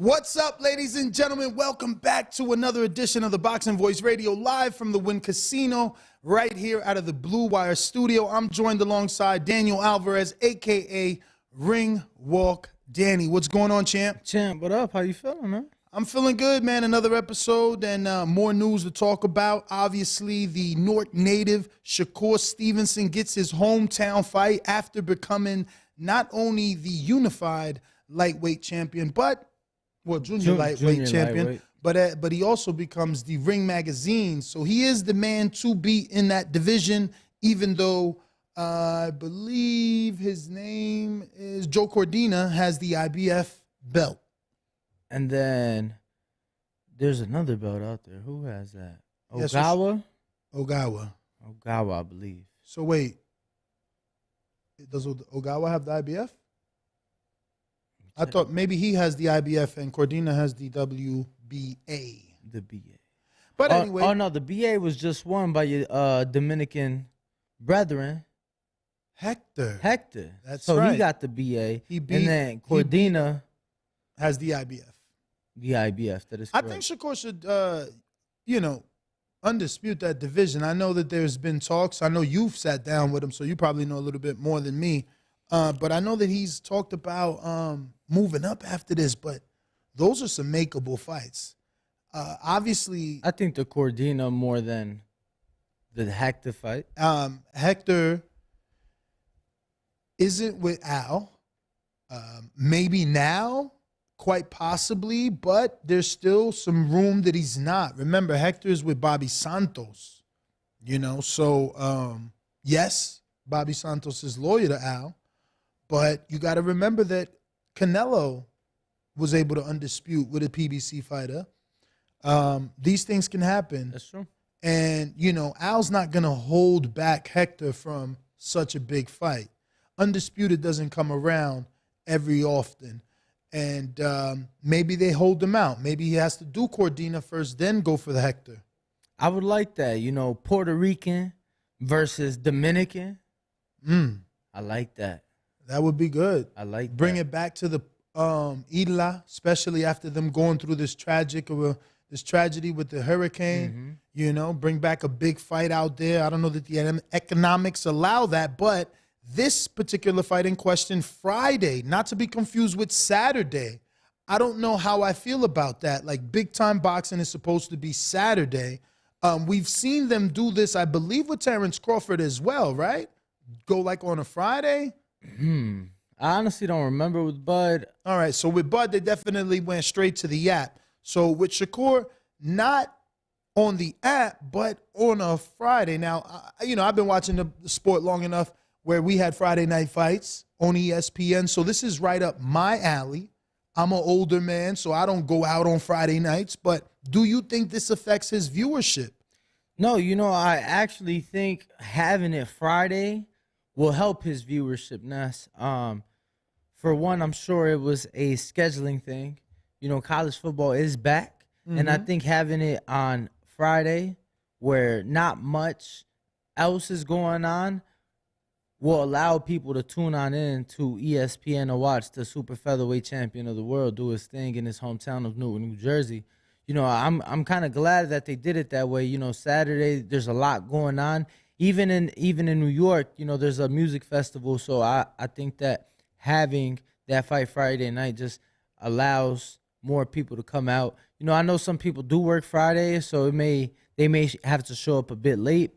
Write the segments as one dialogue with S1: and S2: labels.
S1: What's up, ladies and gentlemen? Welcome back to another edition of the Boxing Voice Radio, live from the Wynn Casino, right here out of the Blue Wire studio. I'm joined alongside Daniel Alvarez, a.k.a. Ring Walk Danny. What's going on, champ?
S2: Champ, what up? How you feeling, man?
S1: I'm feeling good, man. Another episode and more news to talk about. Obviously, the Newark native Shakur Stevenson gets his hometown fight after becoming not only the unified lightweight champion, but junior lightweight champion, but he also becomes the Ring Magazine. So he is the man to beat in that division, even though I believe his name is Joe Cordina has the IBF belt.
S2: And then there's another belt out there. Who has that?
S1: Yes,
S2: Ogawa?
S1: Ogawa,
S2: I believe.
S1: So wait, does Ogawa have the IBF? I thought maybe he has the IBF and Cordina has the WBA.
S2: The BA.
S1: But anyway.
S2: Oh, no, the BA was just won by your Dominican brethren.
S1: Hector. That's
S2: so
S1: right.
S2: So he got the BA. And then Cordina
S1: has the IBF.
S2: The IBF, that is correct.
S1: I think Shakur should, undispute that division. I know that there's been talks. I know you've sat down with him, so you probably know a little bit more than me. But I know that he's talked about moving up after this, but those are some makeable fights. Obviously,
S2: I think the Cordina more than the Hector fight.
S1: Hector isn't with Al. Maybe now, quite possibly, but there's still some room that he's not. Remember, Hector's with Bobby Santos, so yes, Bobby Santos is loyal to Al. But you got to remember that Canelo was able to undispute with a PBC fighter. These things can happen.
S2: That's true.
S1: And, Al's not going to hold back Hector from such a big fight. Undisputed doesn't come around every often. And maybe they hold him out. Maybe he has to do Cordina first, then go for the Hector.
S2: I would like that, Puerto Rican versus Dominican. I like that.
S1: That would be good.
S2: I like
S1: Bring
S2: that.
S1: it back to the Isla, especially after them going through this tragedy with the hurricane. Bring back a big fight out there. I don't know that the economics allow that, but this particular fight in question, Friday, not to be confused with Saturday. I don't know how I feel about that. Like, big-time boxing is supposed to be Saturday. We've seen them do this, I believe, with Terrence Crawford as well, right? Go like on a Friday.
S2: I honestly don't remember with Bud.
S1: All right, so with Bud, they definitely went straight to the app. So with Shakur, not on the app, but on a Friday. Now, I've been watching the sport long enough where we had Friday night fights on ESPN, so this is right up my alley. I'm an older man, so I don't go out on Friday nights, but do you think this affects his viewership?
S2: No, I actually think having it Friday will help his viewership, Ness. For one, I'm sure it was a scheduling thing. College football is back, and I think having it on Friday where not much else is going on will allow people to tune on in to ESPN to watch the super featherweight champion of the world do his thing in his hometown of Newark, New Jersey. I'm kind of glad that they did it that way. Saturday there's a lot going on. Even in New York, there's a music festival, so I think that having that fight Friday night just allows more people to come out. I know some people do work Friday, so they may have to show up a bit late,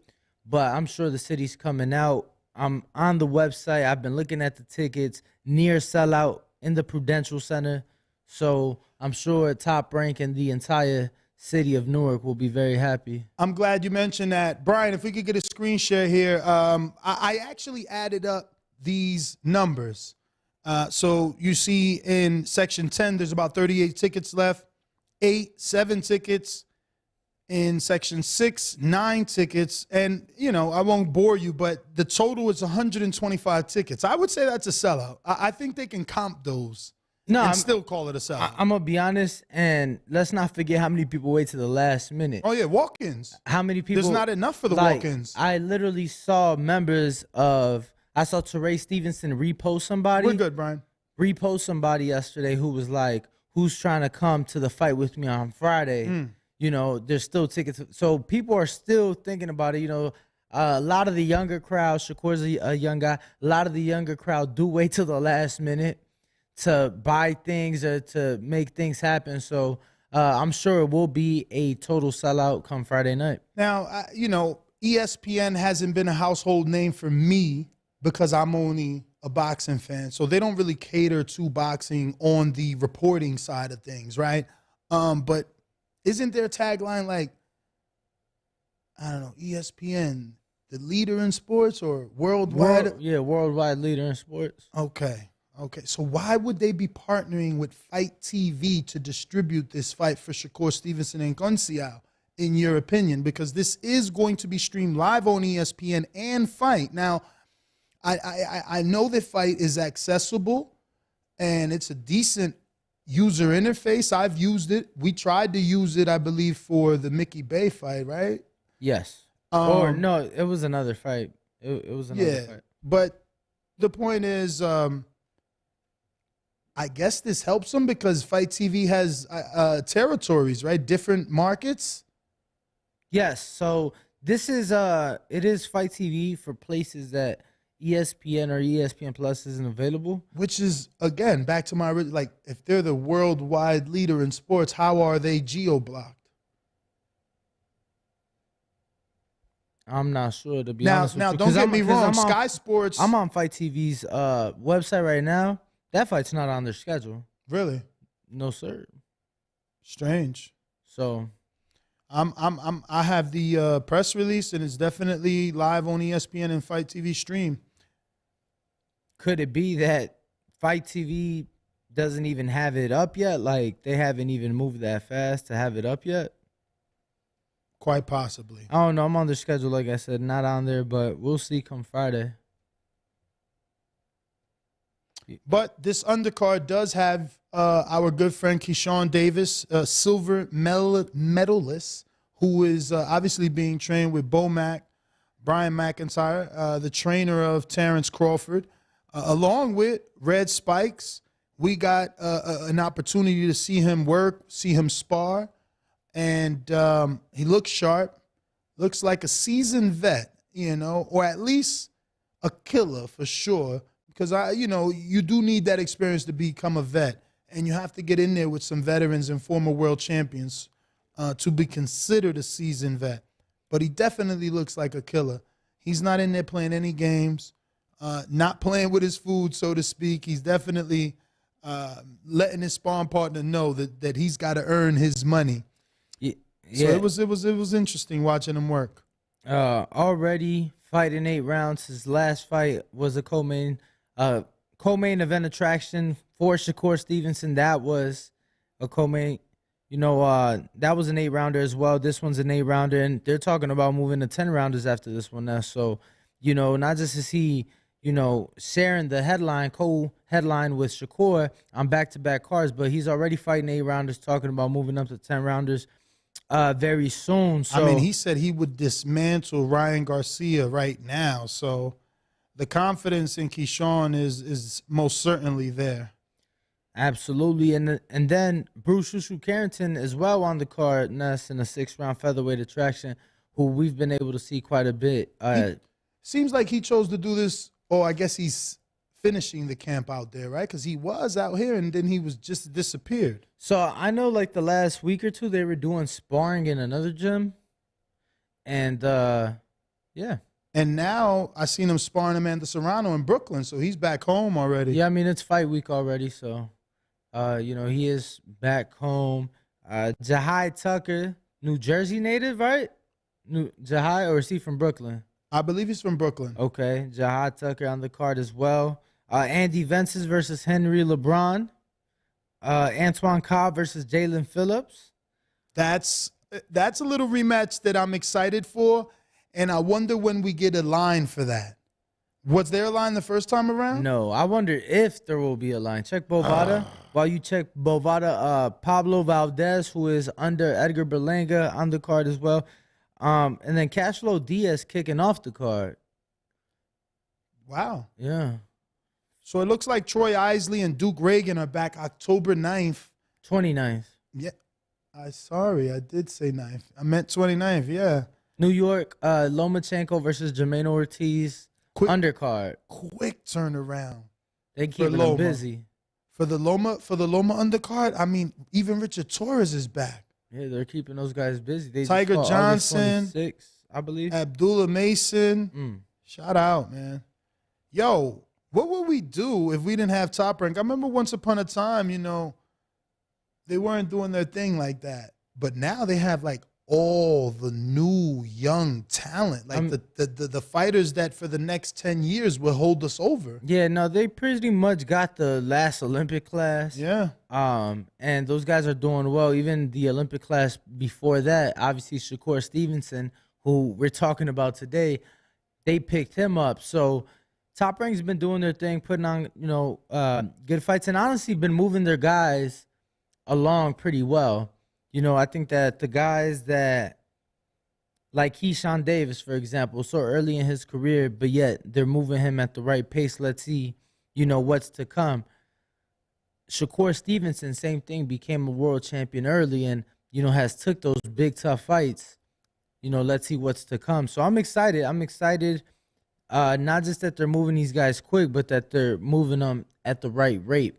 S2: but I'm sure the city's coming out. I'm on the website. I've been looking at the tickets, near sellout in the Prudential Center, so I'm sure Top Rank and the entire city of Newark will be very happy.
S1: I'm glad you mentioned that. Brian, if we could get a screen share here. I actually added up these numbers. So you see in section 10, there's about 38 tickets left, 7 tickets. In section 6, 9 tickets. And, I won't bore you, but the total is 125 tickets. I would say that's a sellout. I think they can comp those. And still call it a sellout.
S2: I'm going to be honest, and let's not forget how many people wait to the last minute.
S1: Oh, yeah, walk-ins.
S2: How many people?
S1: There's not enough for the walk-ins.
S2: I literally saw I saw Shakur Stevenson repost somebody.
S1: We're good, Brian.
S2: Repost somebody yesterday who was like, who's trying to come to the fight with me on Friday, you know, there's still tickets. So people are still thinking about it. You know, a lot of the younger crowd, Shakur's a young guy, a lot of the younger crowd do wait till the last minute to buy things or to make things happen. So I'm sure it will be a total sellout come Friday night.
S1: Now, you know, ESPN hasn't been a household name for me because I'm only a boxing fan. So they don't really cater to boxing on the reporting side of things, right? But isn't their tagline like, I don't know, ESPN, the leader in sports or worldwide?
S2: Worldwide leader in sports.
S1: Okay. So why would they be partnering with Fight TV to distribute this fight for Shakur Stevenson and Conceicao, in your opinion? Because this is going to be streamed live on ESPN and Fight. Now, I know that Fight is accessible and it's a decent user interface. I've used it. We tried to use it, I believe, for the Mickey Bay fight, right?
S2: Yes. Or no, it was another fight. It was another fight.
S1: But the point is, I guess this helps them because Fight TV has territories, right? Different markets.
S2: Yes. So this is it is Fight TV for places that ESPN or ESPN Plus isn't available.
S1: Which is, again, back to my, like, if they're the worldwide leader in sports, how are they geo-blocked?
S2: I'm not sure, to be honest with you.
S1: Now, don't get me wrong. Sky Sports.
S2: I'm on Fight TV's website right now. That fight's not on their schedule.
S1: Really?
S2: No, sir.
S1: Strange.
S2: So,
S1: I have the press release, and it's definitely live on ESPN and Fight TV stream.
S2: Could it be that Fight TV doesn't even have it up yet? Like, they haven't even moved that fast to have it up yet?
S1: Quite possibly.
S2: I don't know. I'm on the schedule, like I said, not on there, but we'll see come Friday.
S1: But this undercard does have our good friend Keyshawn Davis, silver medalist, who is obviously being trained with Brian McIntyre, the trainer of Terrence Crawford, along with Red Spikes. We got an opportunity to see him work, see him spar, and he looks sharp, looks like a seasoned vet, you know, or at least a killer for sure. Because, you do need that experience to become a vet. And you have to get in there with some veterans and former world champions to be considered a seasoned vet. But he definitely looks like a killer. He's not in there playing any games, not playing with his food, so to speak. He's definitely letting his sparring partner know that he's got to earn his money. Yeah. So it was interesting watching him work.
S2: Already fighting 8 rounds. His last fight was a co-main event attraction for Shakur Stevenson. That was a co-main, that was an 8-rounder as well. This one's an 8-rounder, and they're talking about moving to 10-rounders after this one now. So, not just is he, sharing the co-headline with Shakur on back-to-back cards, but he's already fighting 8-rounders, talking about moving up to 10-rounders very soon. So,
S1: I mean, he said he would dismantle Ryan Garcia right now. So the confidence in Keyshawn is most certainly there.
S2: Absolutely. And then Bruce Shushu Carrington as well on the card, Ness, in a 6-round featherweight attraction, who we've been able to see quite a bit.
S1: Seems like he chose to do this, or I guess he's finishing the camp out there, right? Because he was out here and then he was just disappeared.
S2: So I know like the last week or two they were doing sparring in another gym. And, yeah.
S1: And now I seen him sparring Amanda Serrano in Brooklyn, so he's back home already.
S2: Yeah, I mean, it's fight week already, so, he is back home. Jahai Tucker, New Jersey native, right? Jahai, or is he from Brooklyn?
S1: I believe he's from Brooklyn.
S2: Okay, Jahai Tucker on the card as well. Andy Vences versus Henry LeBron. Antoine Cobb versus Jalen Phillips.
S1: That's a little rematch that I'm excited for. And I wonder when we get a line for that. Was there a line the first time around?
S2: No. I wonder if there will be a line. Check Bovada. While you check Bovada, Pablo Valdez, who is under Edgar Berlanga, on the card as well. And then Cashflow Diaz kicking off the card.
S1: Wow.
S2: Yeah.
S1: So it looks like Troy Isley and Duke Reagan are back October 9th
S2: 29th.
S1: Yeah. I did say 9th. I meant 29th, yeah.
S2: New York, Lomachenko versus Jermaine Ortiz. Undercard.
S1: Quick turnaround.
S2: They keeping them busy.
S1: For the Loma undercard, I mean, even Richard Torres is back.
S2: Yeah, they're keeping those guys busy. They
S1: Tiger Johnson,
S2: 26, I believe.
S1: Abdullah Mason. Shout out, man. Yo, what would we do if we didn't have Top Rank? I remember once upon a time, you know, they weren't doing their thing like that. But now they have like all the new young talent, like the fighters that for the next 10 years will hold us over.
S2: Yeah, no, they pretty much got the last Olympic class.
S1: Yeah.
S2: And those guys are doing well. Even the Olympic class before that, obviously Shakur Stevenson, who we're talking about today, they picked him up. So Top Rank's been doing their thing, putting on, you know, good fights, and honestly been moving their guys along pretty well. You know, I think that the guys that, like Keyshawn Davis, for example, so early in his career, but yet they're moving him at the right pace. Let's see, you know, what's to come. Shakur Stevenson, same thing, became a world champion early and, you know, has took those big, tough fights. You know, let's see what's to come. So I'm excited. I'm excited, not just that they're moving these guys quick, but that they're moving them at the right rate.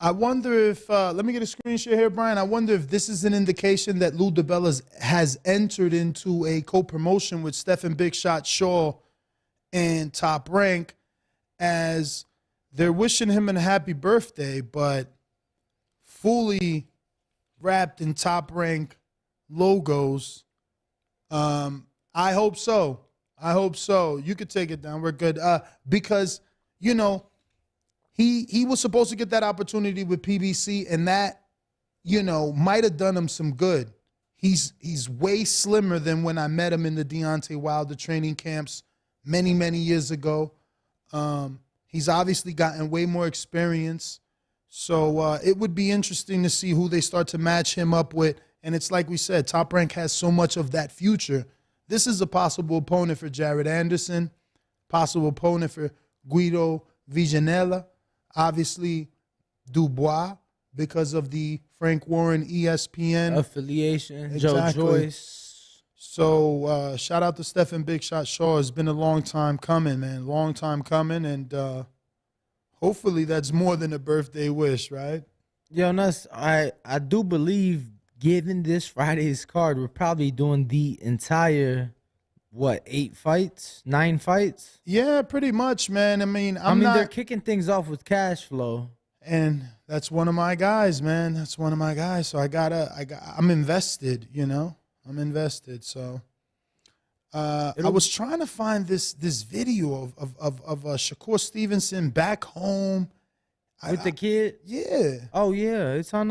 S1: I wonder if, let me get a screen share here, Brian. I wonder if this is an indication that Lou DiBella has entered into a co-promotion with Stephen Big Shot Shaw and Top Rank, as they're wishing him a happy birthday, but fully wrapped in Top Rank logos. I hope so. I hope so. You could take it down. We're good. Because, you know, He was supposed to get that opportunity with PBC, and that, you know, might have done him some good. He's way slimmer than when I met him in the Deontay Wilder training camps many, many years ago. He's obviously gotten way more experience. So it would be interesting to see who they start to match him up with. And it's like we said, Top Rank has so much of that future. This is a possible opponent for Jared Anderson, possible opponent for Guido Viganella. Obviously, Dubois, because of the Frank Warren ESPN
S2: affiliation,
S1: exactly.
S2: Joe Joyce.
S1: So shout out to Stephen Big Shot Shaw. It's been a long time coming, man. Long time coming, and hopefully that's more than a birthday wish, right?
S2: Yo, Nuss, I do believe, given this Friday's card, we're probably doing the entire, what, 8 fights, 9 fights?
S1: Yeah, pretty much, man. I mean,
S2: they're kicking things off with cash flow,
S1: and that's one of my guys, man. That's one of my guys. So I'm invested. You know, I'm invested. So I was trying to find this video of Shakur Stevenson back home
S2: with the kid.
S1: Yeah.
S2: Oh yeah, it's on.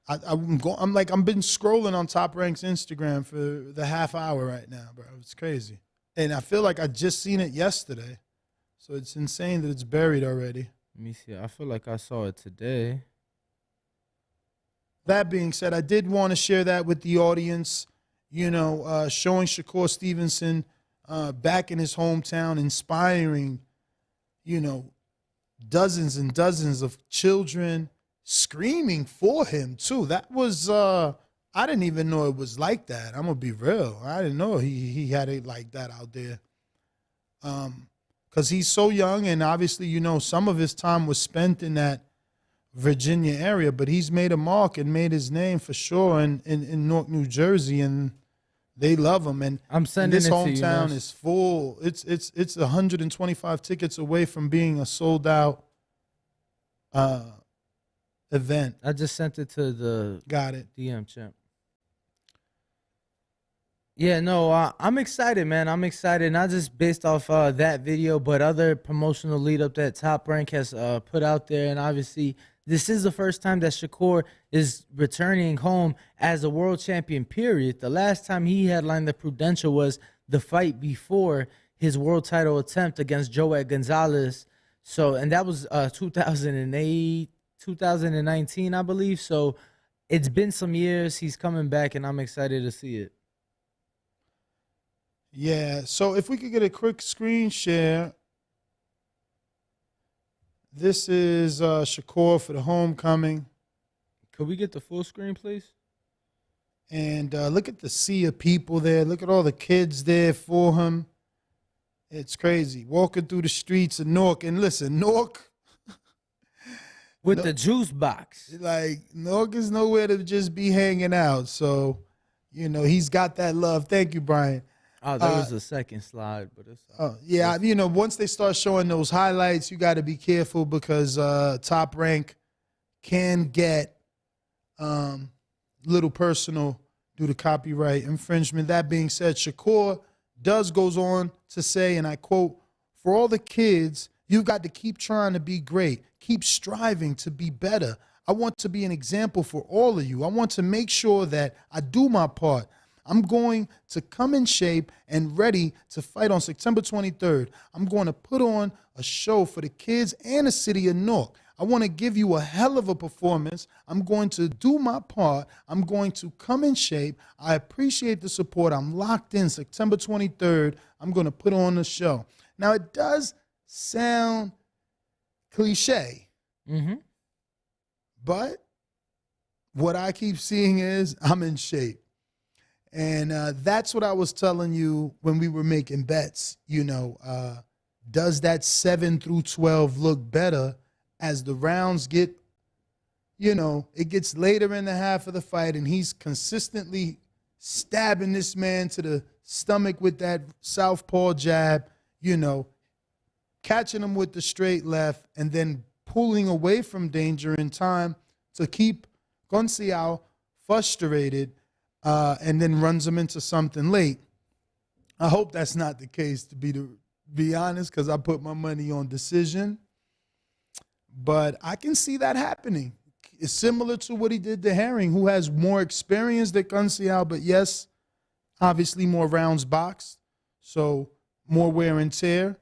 S1: I've been scrolling on Top Rank's Instagram for the half hour right now, bro. It's crazy. And I feel like I just seen it yesterday. So it's insane that it's buried already.
S2: Let me see. I feel like I saw it today.
S1: That being said, I did want to share that with the audience, you know, showing Shakur Stevenson back in his hometown, inspiring, you know, dozens and dozens of children, screaming for him too. That was I didn't even know it was like that. I'm gonna be real. I didn't know he had it like that out there. Because he's so young, and obviously, you know, some of his time was spent in that Virginia area, but he's made a mark and made his name for sure in Newark, New Jersey, and they love him. And
S2: I'm sending
S1: this
S2: it to
S1: hometown
S2: you,
S1: is full. It's 125 tickets away from being a sold out event.
S2: I just sent it to the DM champ. Yeah, no, I'm excited, man. I'm excited, not just based off that video, but other promotional lead up that Top Rank has put out there. And obviously, this is the first time that Shakur is returning home as a world champion, period. The last time he headlined the Prudential was the fight before his world title attempt against Joet Gonzalez. So, and that was 2008, 2019, I believe. So it's been some years. He's coming back, and I'm excited to see it.
S1: Yeah, so if we could get a quick screen share. This is Shakur for the homecoming.
S2: Could we get the full screen, please?
S1: And look at the sea of people there. Look at all the kids there for him. It's crazy. Walking through the streets of Newark. And listen, Newark.
S2: With the juice box.
S1: Like, Newark is nowhere to just be hanging out. So, you know, he's got that love. Thank you, Brian.
S2: Oh, there was a second slide. But it's
S1: yeah, you know, once they start showing those highlights, you got to be careful because Top Rank can get little personal due to copyright infringement. That being said, Shakur goes on to say, and I quote, "For all the kids, you've got to keep trying to be great. Keep striving to be better. I want to be an example for all of you. I want to make sure that I do my part. I'm going to come in shape and ready to fight on September 23rd. I'm going to put on a show for the kids and the city of Newark. I want to give you a hell of a performance. I'm going to do my part. I'm going to come in shape. I appreciate the support. I'm locked in September 23rd. I'm going to put on the show." Now, it does sound cliche, but what I keep seeing is I'm in shape. And that's what I was telling you when we were making bets. You know, does that 7 through 12 look better as the rounds get, you know, it gets later in the half of the fight and he's consistently stabbing this man to the stomach with that southpaw jab, you know, catching him with the straight left and then pulling away from danger in time to keep Conceicao frustrated and then runs him into something late. I hope that's not the case, to be honest, because I put my money on decision. But I can see that happening. It's similar to what he did to Herring, who has more experience than Conceição, but yes, obviously more rounds boxed, so more wear and tear.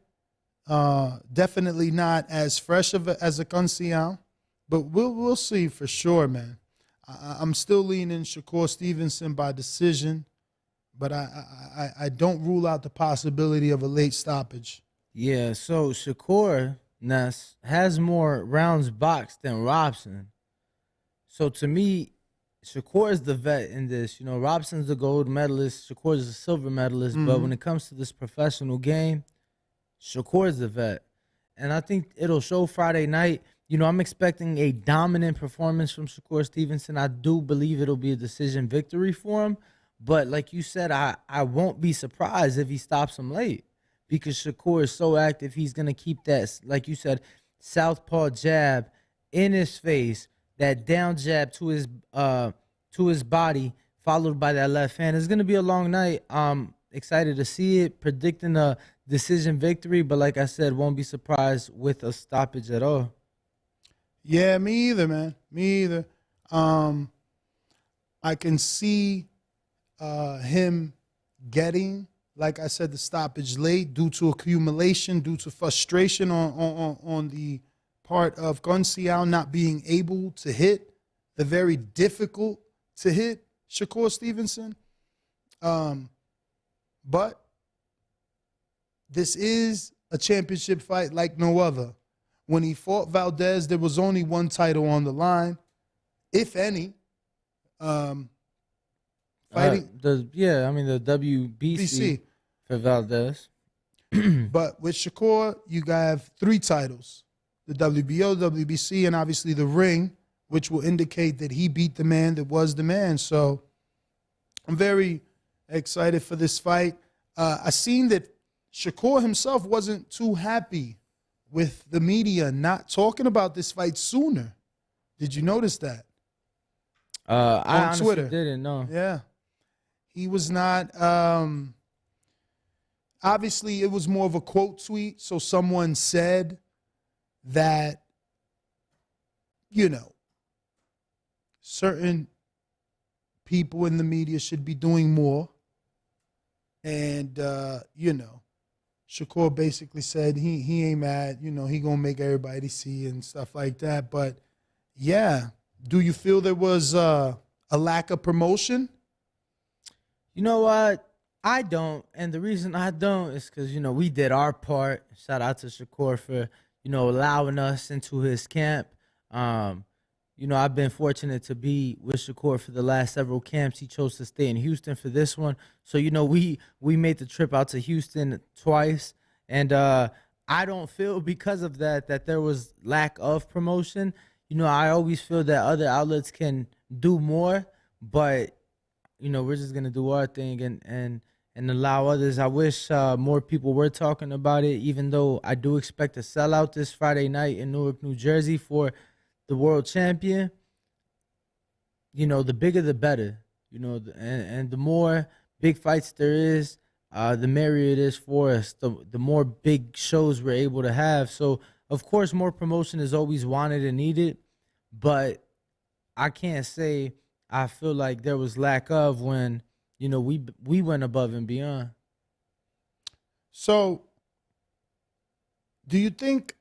S1: Definitely not as fresh as a Conceição, but we'll see for sure, man. I'm still leaning Shakur Stevenson by decision, but I don't rule out the possibility of a late stoppage.
S2: Yeah, so Shakur Ness has more rounds boxed than Robson. So to me, Shakur is the vet in this. You know, Robson's the gold medalist, Shakur is the silver medalist, but when it comes to this professional game, Shakur is the vet. And I think it'll show Friday night. You know, I'm expecting a dominant performance from Shakur Stevenson. I do believe it'll be a decision victory for him. But like you said, I won't be surprised if he stops him late because Shakur is so active. He's going to keep that, like you said, southpaw jab in his face, that down jab to his body, followed by that left hand. It's going to be a long night. I'm excited to see it, predicting a decision victory. But like I said, won't be surprised with a stoppage at all.
S1: Yeah, me either, man. Me either. I can see him getting, like I said, the stoppage late due to accumulation, due to frustration on the part of Conceição not being able to hit the very difficult to hit Shakur Stevenson. But this is a championship fight like no other. When he fought Valdez, there was only one title on the line, if any. Fighting
S2: the WBC for Valdez.
S1: But with Shakur, you have 3 titles: the WBO, WBC, and obviously the ring, which will indicate that he beat the man that was the man. So I'm very excited for this fight. I seen that Shakur himself wasn't too happy with the media not talking about this fight sooner. Did you notice that?
S2: I
S1: on Twitter.
S2: Didn't know.
S1: Yeah. He was not, obviously it was more of a quote tweet. So someone said that, you know, certain people in the media should be doing more. And, you know, Shakur basically said he ain't mad. You know, he going to make everybody see and stuff like that. But, yeah, do you feel there was a lack of promotion?
S2: You know what? I don't. And the reason I don't is because, you know, we did our part. Shout out to Shakur for, you know, allowing us into his camp. You I've been fortunate to be with Shakur for the last several camps. He chose to stay in Houston for this one. So, we made the trip out to Houston twice. And I don't feel because of that there was lack of promotion. I always feel that other outlets can do more, but, we're just going to do our thing and allow others. I wish more people were talking about it, even though I do expect a sellout this Friday night in Newark, New Jersey for the world champion. The bigger the better, and the more big fights there is, the merrier it is for us, the more big shows we're able to have. So, of course, more promotion is always wanted and needed, but I can't say I feel like there was lack of when, we went above and beyond.
S1: So, do you think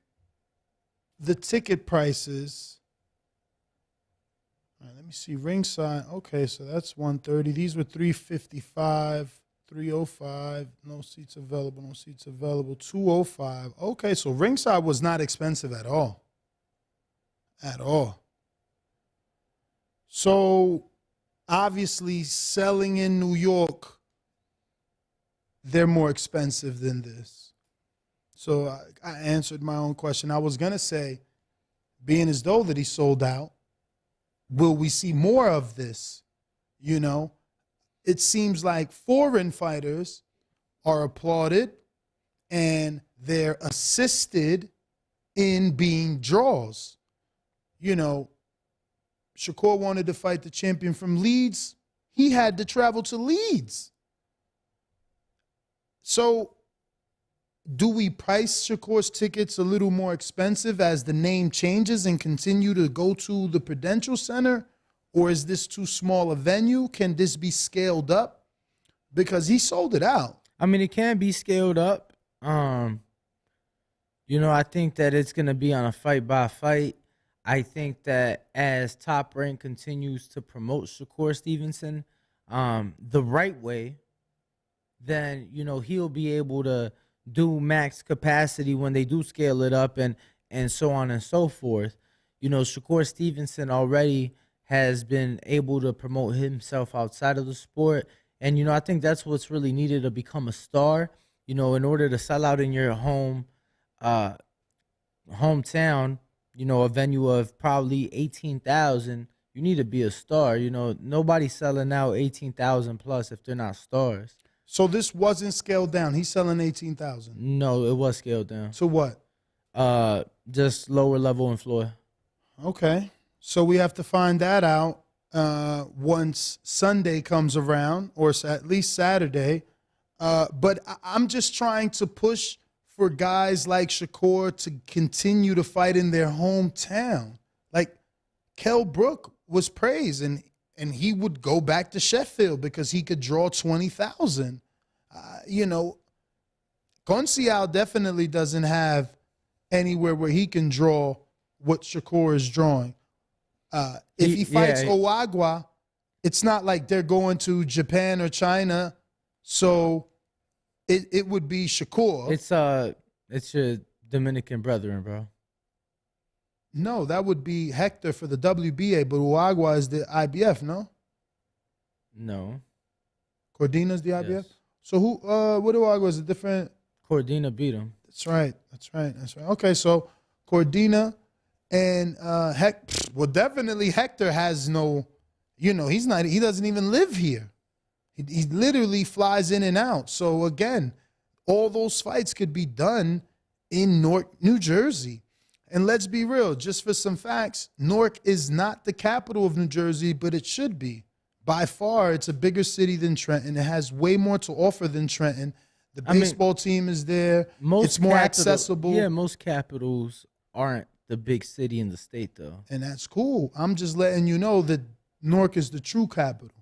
S1: the ticket prices? All right, let me see. Ringside. Okay, so that's 130. These were 355, 305. No seats available. No seats available. 205. Okay, so ringside was not expensive at all. At all. So, obviously, selling in New York, they're more expensive than this. So I answered my own question. I was going to say, being as though that he sold out, will we see more of this? It seems like foreign fighters are applauded and they're assisted in being draws. Shakur wanted to fight the champion from Leeds. He had to travel to Leeds. So do we price Shakur's tickets a little more expensive as the name changes and continue to go to the Prudential Center? Or is this too small a venue? Can this be scaled up? Because he sold it out.
S2: I mean, it can be scaled up. I think that it's going to be on a fight by fight. I think that as Top Rank continues to promote Shakur Stevenson the right way, then, he'll be able to do max capacity when they do scale it up and so on and so forth. Shakur Stevenson already has been able to promote himself outside of the sport. And, I think that's what's really needed to become a star. In order to sell out in your hometown, a venue of probably 18,000, you need to be a star. Nobody's selling out 18,000 plus if they're not stars.
S1: So this wasn't scaled down. He's selling 18,000.
S2: No, it was scaled down.
S1: So what?
S2: Just lower level and floor.
S1: Okay. So we have to find that out once Sunday comes around, or at least Saturday. But I'm just trying to push for guys like Shakur to continue to fight in their hometown. Like Kell Brook was praised, and he would go back to Sheffield because he could draw 20,000. Conceicao definitely doesn't have anywhere where he can draw what Shakur is drawing. If he fights Oagwa, it's not like they're going to Japan or China, so it would be Shakur.
S2: It's your Dominican brethren, bro.
S1: No, that would be Hector for the WBA, but Oagwa is the IBF, no?
S2: No.
S1: Cordina's the IBF?
S2: Yes.
S1: So what Oagwa is a different?
S2: Cordina beat him.
S1: That's right. Okay, so Cordina and well, definitely Hector has no, he doesn't even live here. He literally flies in and out. So again, all those fights could be done in Newark, New Jersey. And let's be real, just for some facts, Newark is not the capital of New Jersey, but it should be. By far, it's a bigger city than Trenton. It has way more to offer than Trenton. The baseball team is there. It's more accessible.
S2: Yeah, most capitals aren't the big city in the state, though.
S1: And that's cool. I'm just letting you know that Newark is the true capital.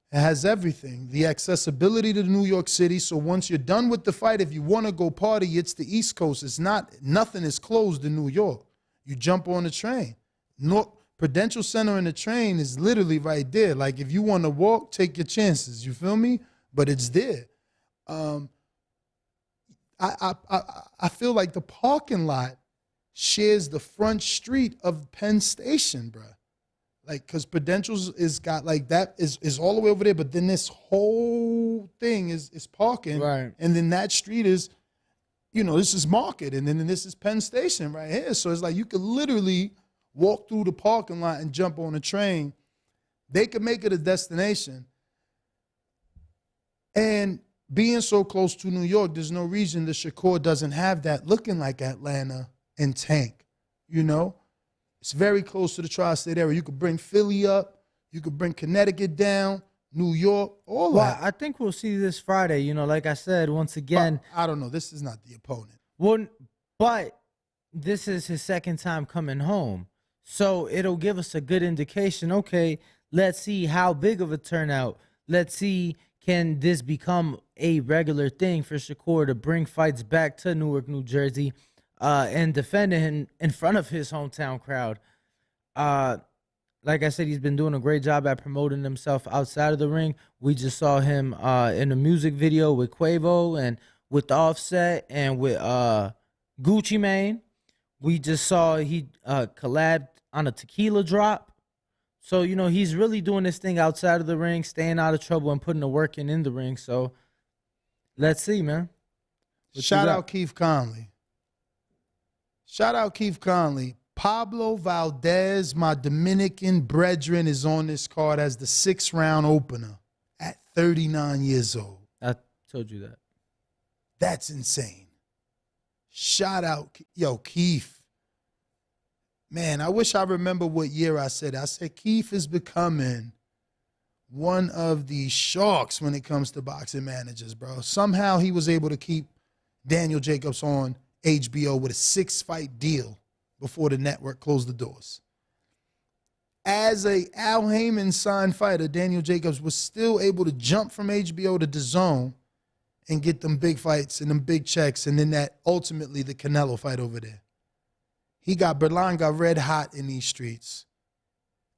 S1: It has everything. The accessibility to New York City. So once you're done with the fight, if you want to go party, it's the East Coast. Nothing is closed in New York. You jump on the train. Prudential Center and the train is literally right there. Like if you want to walk, take your chances. You feel me? But it's there. I feel like the parking lot shares the front street of Penn Station, bro. Like, because Prudential's is got like that is all the way over there, but then this whole thing is parking,
S2: Right.
S1: and then that street is, this is Market, and then this is Penn Station right here. So it's like you could literally walk through the parking lot and jump on a train. They could make it a destination. And being so close to New York, there's no reason the Shakur doesn't have that looking like Atlanta and Tank, It's very close to the tri-state area. You could bring Philly up. You could bring Connecticut down, New York, all that.
S2: I think we'll see this Friday. Like I said, once again.
S1: But I don't know. This is not the opponent.
S2: Well, but this is his second time coming home. So it'll give us a good indication. Okay, let's see how big of a turnout. Let's see, can this become a regular thing for Shakur to bring fights back to Newark, New Jersey, and defending him in front of his hometown crowd. Like I said, he's been doing a great job at promoting himself outside of the ring. We just saw him in a music video with Quavo and with Offset and with Gucci Mane. We just saw he collabed on a tequila drop. So, he's really doing this thing outside of the ring, staying out of trouble and putting the work in the ring. So, let's see, man.
S1: Shout out Keith Conley. Pablo Valdez, my Dominican brethren, is on this card as the 6th round opener at 39 years old.
S2: I told you that.
S1: That's insane. Shout out, Keith. Man, I wish I remember what year I said. I said Keith is becoming one of the sharks when it comes to boxing managers, bro. Somehow he was able to keep Daniel Jacobs on HBO with a 6-fight deal before the network closed the doors. As a Al Heyman signed fighter, Daniel Jacobs was still able to jump from HBO to DAZN and get them big fights and them big checks, and then that ultimately the Canelo fight over there. Berlanga got red hot in these streets.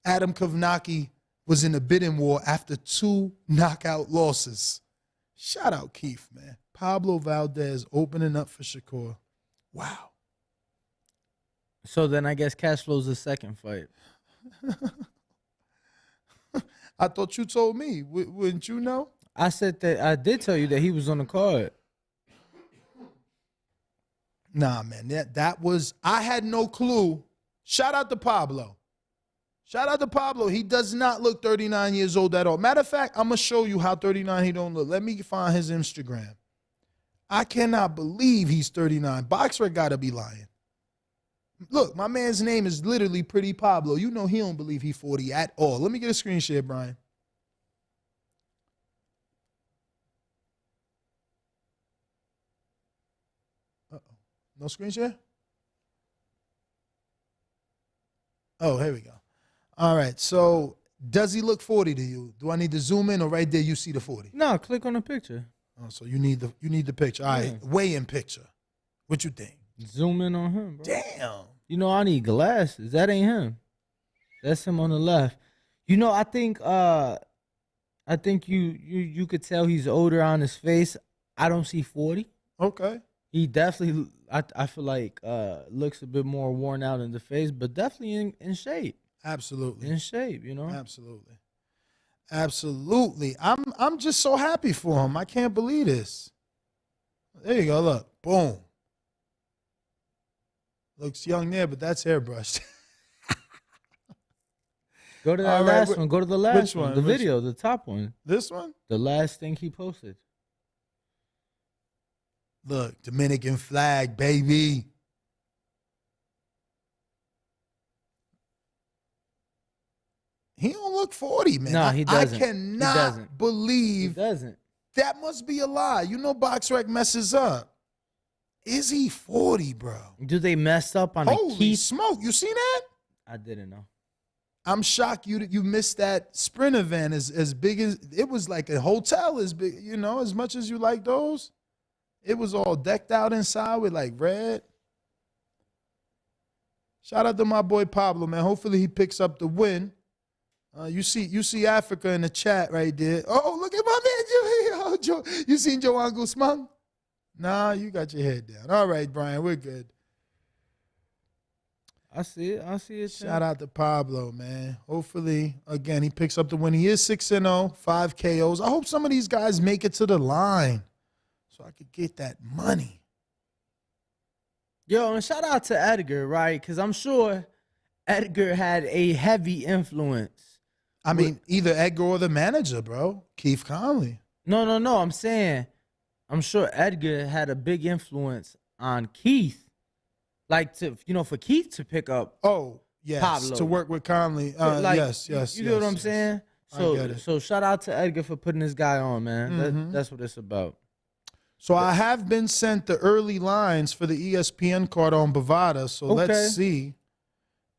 S1: Adam Kovnacki was in a bidding war after 2 knockout losses. Shout out Keith, man. Pablo Valdez opening up for Shakur. Wow.
S2: So then I guess cash flow's the second fight.
S1: I thought you told me. Wouldn't you know?
S2: I said that I did tell you that he was on the card.
S1: Nah, man. That was, I had no clue. Shout out to Pablo. He does not look 39 years old at all. Matter of fact, I'm going to show you how 39 he don't look. Let me find his Instagram. I cannot believe he's 39. Boxer got to be lying. Look, my man's name is literally Pretty Pablo. You know he don't believe he's 40 at all. Let me get a screen share, Brian. Uh-oh. No screen share? Oh, here we go. All right, so does he look 40 to you? Do I need to zoom in or right there you see the 40?
S2: No, click on the picture.
S1: Oh, so you need the picture. All right, weigh-in picture. What you think?
S2: Zoom in on him, bro.
S1: Damn.
S2: I need glasses. That ain't him. That's him on the left. I think you could tell he's older on his face. I don't see 40.
S1: Okay.
S2: He definitely, I feel like, looks a bit more worn out in the face, but definitely in shape.
S1: Absolutely.
S2: In shape,
S1: Absolutely. I'm just so happy for him. I can't believe this. There you go. Look. Boom. Looks young there, but that's airbrushed.
S2: Go to that last one. Go to the last one. The video, the top one.
S1: This one?
S2: The last thing he posted.
S1: Look, Dominican flag, baby. He don't look 40, man.
S2: No, he doesn't.
S1: I cannot believe
S2: he doesn't.
S1: That must be a lie. BoxRec messes up. Is he 40, bro?
S2: Do they mess up on a key?
S1: Holy smoke. You seen that?
S2: I didn't know.
S1: I'm shocked you missed that Sprinter van as big as, it was like a hotel as big, as much as you like those. It was all decked out inside with like red. Shout out to my boy Pablo, man. Hopefully he picks up the win. You see Africa in the chat right there. Oh, look at my man Joe. You seen Joan Guzman? Nah, you got your head down. All right, Brian, we're good.
S2: I see it.
S1: Shout out to Pablo, man. Hopefully, again, he picks up the win. He is 6-0, 5 KOs. I hope some of these guys make it to the line so I could get that money.
S2: Yo, and shout out to Edgar, right? Because I'm sure Edgar had a heavy influence.
S1: I mean, either Edgar or the manager, bro. Keith Conley.
S2: No. I'm saying, I'm sure Edgar had a big influence on Keith. Like, for Keith to pick up.
S1: Oh, yes.
S2: Pablo.
S1: To work with Conley. Yes.
S2: You know what I'm saying? So shout out to Edgar for putting this guy on, man. That's what it's about.
S1: So I have been sent the early lines for the ESPN card on Bovada. So let's see.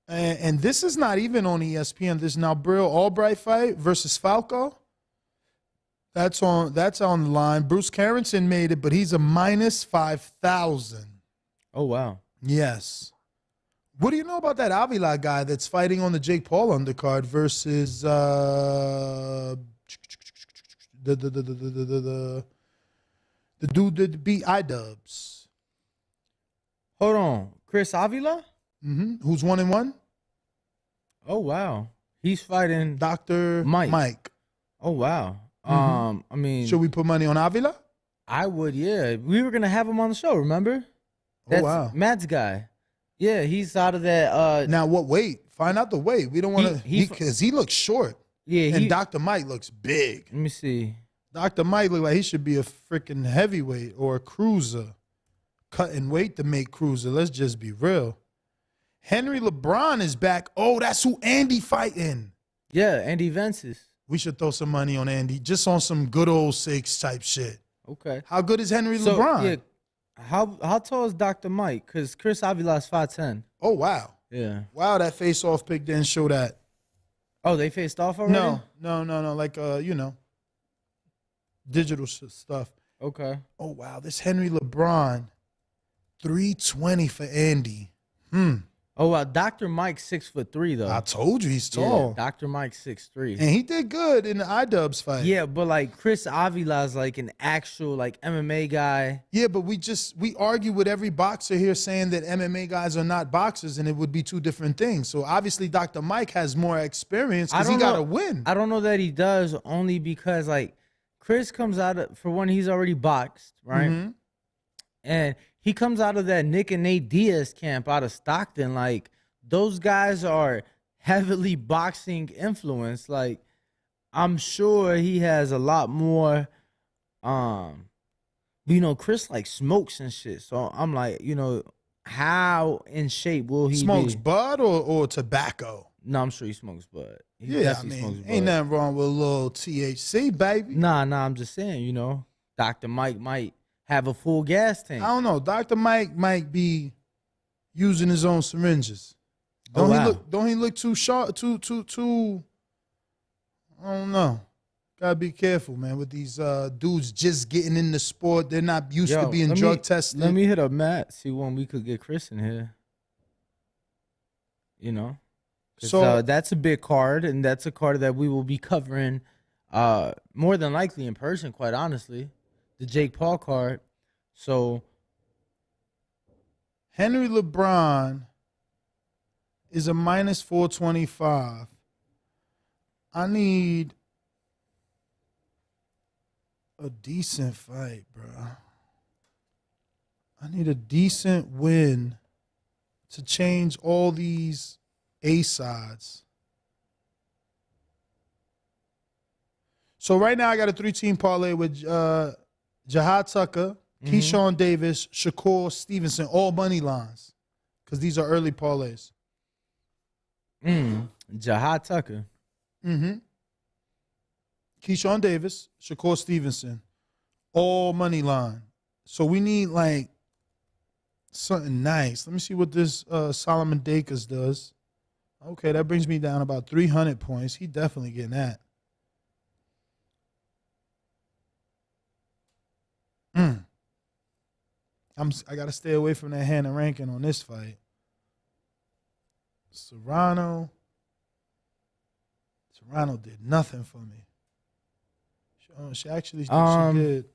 S1: And this is not even on ESPN. This is now Brill Albright fight versus Falco. That's on the line. Bruce Carrington made it, but he's a minus 5,000.
S2: Oh, wow.
S1: Yes. What do you know about that Avila guy that's fighting on the Jake Paul undercard versus the dude that beat iDubbbz?
S2: Hold on. Chris Avila?
S1: Who's 1-1?
S2: Oh, wow. He's fighting
S1: Dr. Mike.
S2: Oh, wow. I mean,
S1: should we put money on Avila?
S2: I would, yeah. We were going to have him on the show, remember? That's
S1: wow.
S2: Matt's guy. Yeah, he's out of that.
S1: Now, what weight? Find out the weight. We don't want to, because he looks short.
S2: Yeah.
S1: And Dr. Mike looks big.
S2: Let me see.
S1: Dr. Mike look like he should be a freaking heavyweight or a cruiser. Cutting weight to make cruiser. Let's just be real. Henry LeBron is back. Oh, that's who Andy fighting.
S2: Yeah, Andy Vences.
S1: We should throw some money on Andy, just on some good old sakes type shit.
S2: Okay.
S1: How good is Henry LeBron?
S2: Yeah. How tall is Dr. Mike? Because Chris Avila is 5'10".
S1: Oh, wow.
S2: Yeah.
S1: Wow, that face-off pick didn't show that.
S2: Oh, they faced off already?
S1: No. Like, digital stuff.
S2: Okay.
S1: Oh, wow. This Henry LeBron, 320 for Andy.
S2: Oh, wow. Dr. Mike's 6'3", though.
S1: I told you he's tall.
S2: Yeah, Dr. Mike's 6'3".
S1: And he did good in the iDubbbz fight.
S2: Yeah, but like Chris Avila is like an actual like MMA guy.
S1: Yeah, but we argue with every boxer here saying that MMA guys are not boxers and it would be two different things. So obviously Dr. Mike has more experience because he got to win.
S2: I don't know that he does, only because like Chris comes out of, for one, he's already boxed, right? And he comes out of that Nick and Nate Diaz camp out of Stockton. Like, those guys are heavily boxing influenced. Like, I'm sure he has a lot more, Chris, like, smokes and shit. So I'm like, how in shape will he
S1: Smokes
S2: be?
S1: bud or tobacco?
S2: No, I'm sure he smokes bud. He
S1: smokes
S2: bud.
S1: Ain't nothing wrong with a little THC, baby.
S2: Nah, I'm just saying, Dr. Mike might have a full gas tank.
S1: I don't know. Dr. Mike might be using his own syringes. Don't he look too sharp? Too. I don't know. Gotta be careful, man. With these dudes just getting in the sport, they're not used to being drug tested.
S2: Let me hit up Matt. See when we could get Chris in here. So that's a big card, and that's a card that we will be covering more than likely in person. Quite honestly. The Jake Paul card. So
S1: Henry LeBron is a minus 425. I need a decent fight, bro. I need a decent win to change all these A-sides. So right now I got a 3-team parlay with Jahad Tucker, Keyshawn Davis, Shakur Stevenson, all money lines, because these are early parlays.
S2: Jahad Tucker.
S1: Keyshawn Davis, Shakur Stevenson, all money line. So we need like something nice. Let me see what this Solomon Dakers does. Okay, that brings me down about 300 points. He definitely getting that. I got to stay away from that Hannah Rankin on this fight. Serrano did nothing for me. She actually she did.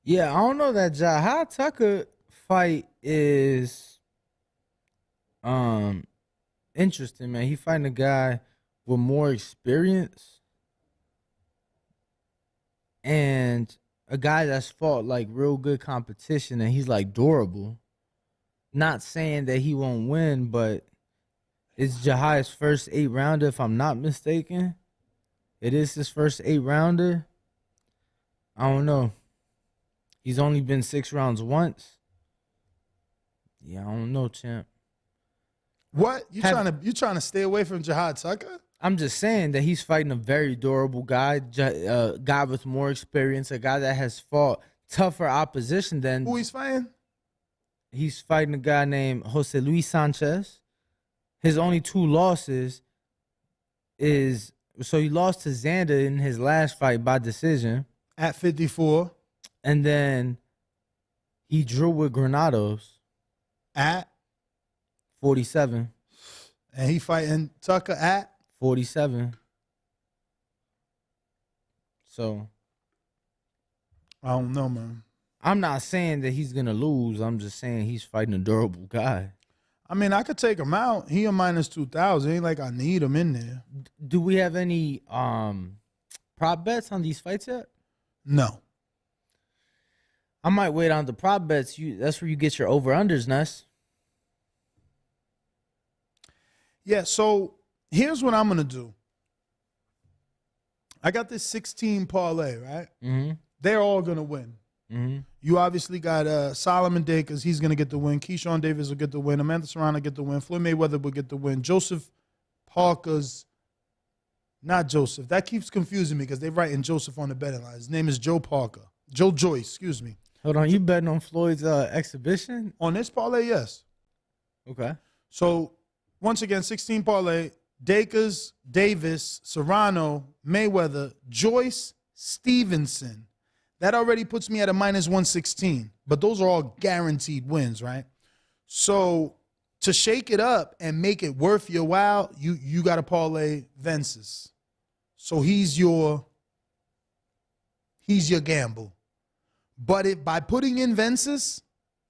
S2: Yeah, I don't know. That Jahad Tucker fight is Interesting, man. He fighting a guy with more experience and a guy that's fought like real good competition, and he's like durable. Not saying that he won't win, but it's Jahai's first 8-rounder, if I'm not mistaken. It is his first 8-rounder. I don't know. He's only been 6 rounds once. Yeah, I don't know, champ.
S1: What? You trying to stay away from Jahad Tucker?
S2: I'm just saying that he's fighting a very durable guy, a guy with more experience, a guy that has fought tougher opposition than...
S1: Who he's fighting?
S2: He's fighting a guy named Jose Luis Sanchez. His only 2 losses is... So he lost to Xander in his last fight by decision.
S1: At 54.
S2: And then he drew with Granados.
S1: At?
S2: 47.
S1: And he fighting Tucker at?
S2: 47. So.
S1: I don't know, man.
S2: I'm not saying that he's going to lose. I'm just saying he's fighting a durable guy.
S1: I mean, I could take him out. He a minus 2,000. Ain't like I need him in there.
S2: Do we have any prop bets on these fights yet?
S1: No.
S2: I might wait on the prop bets. That's where you get your over-unders, Ness.
S1: Yeah, so here's what I'm going to do. I got this 16 parlay, right?
S2: Mm-hmm.
S1: They're all going to win.
S2: Mm-hmm.
S1: You obviously got Solomon Day because he's going to get the win. Keyshawn Davis will get the win. Amanda Serrano get the win. Floyd Mayweather will get the win. Joseph Parker's not Joseph. That keeps confusing me because they're writing Joseph on the betting line. His name is Joe Parker. Joe Joyce, excuse me.
S2: Hold on, you betting on Floyd's exhibition?
S1: On this parlay, yes.
S2: Okay.
S1: So, once again, 16 parlay. Dakers, Davis, Serrano, Mayweather, Joyce, Stevenson. That already puts me at a minus 116. But those are all guaranteed wins, right? So, to shake it up and make it worth your while, you got to parlay Vences. So, he's your gamble. But by putting in Vences,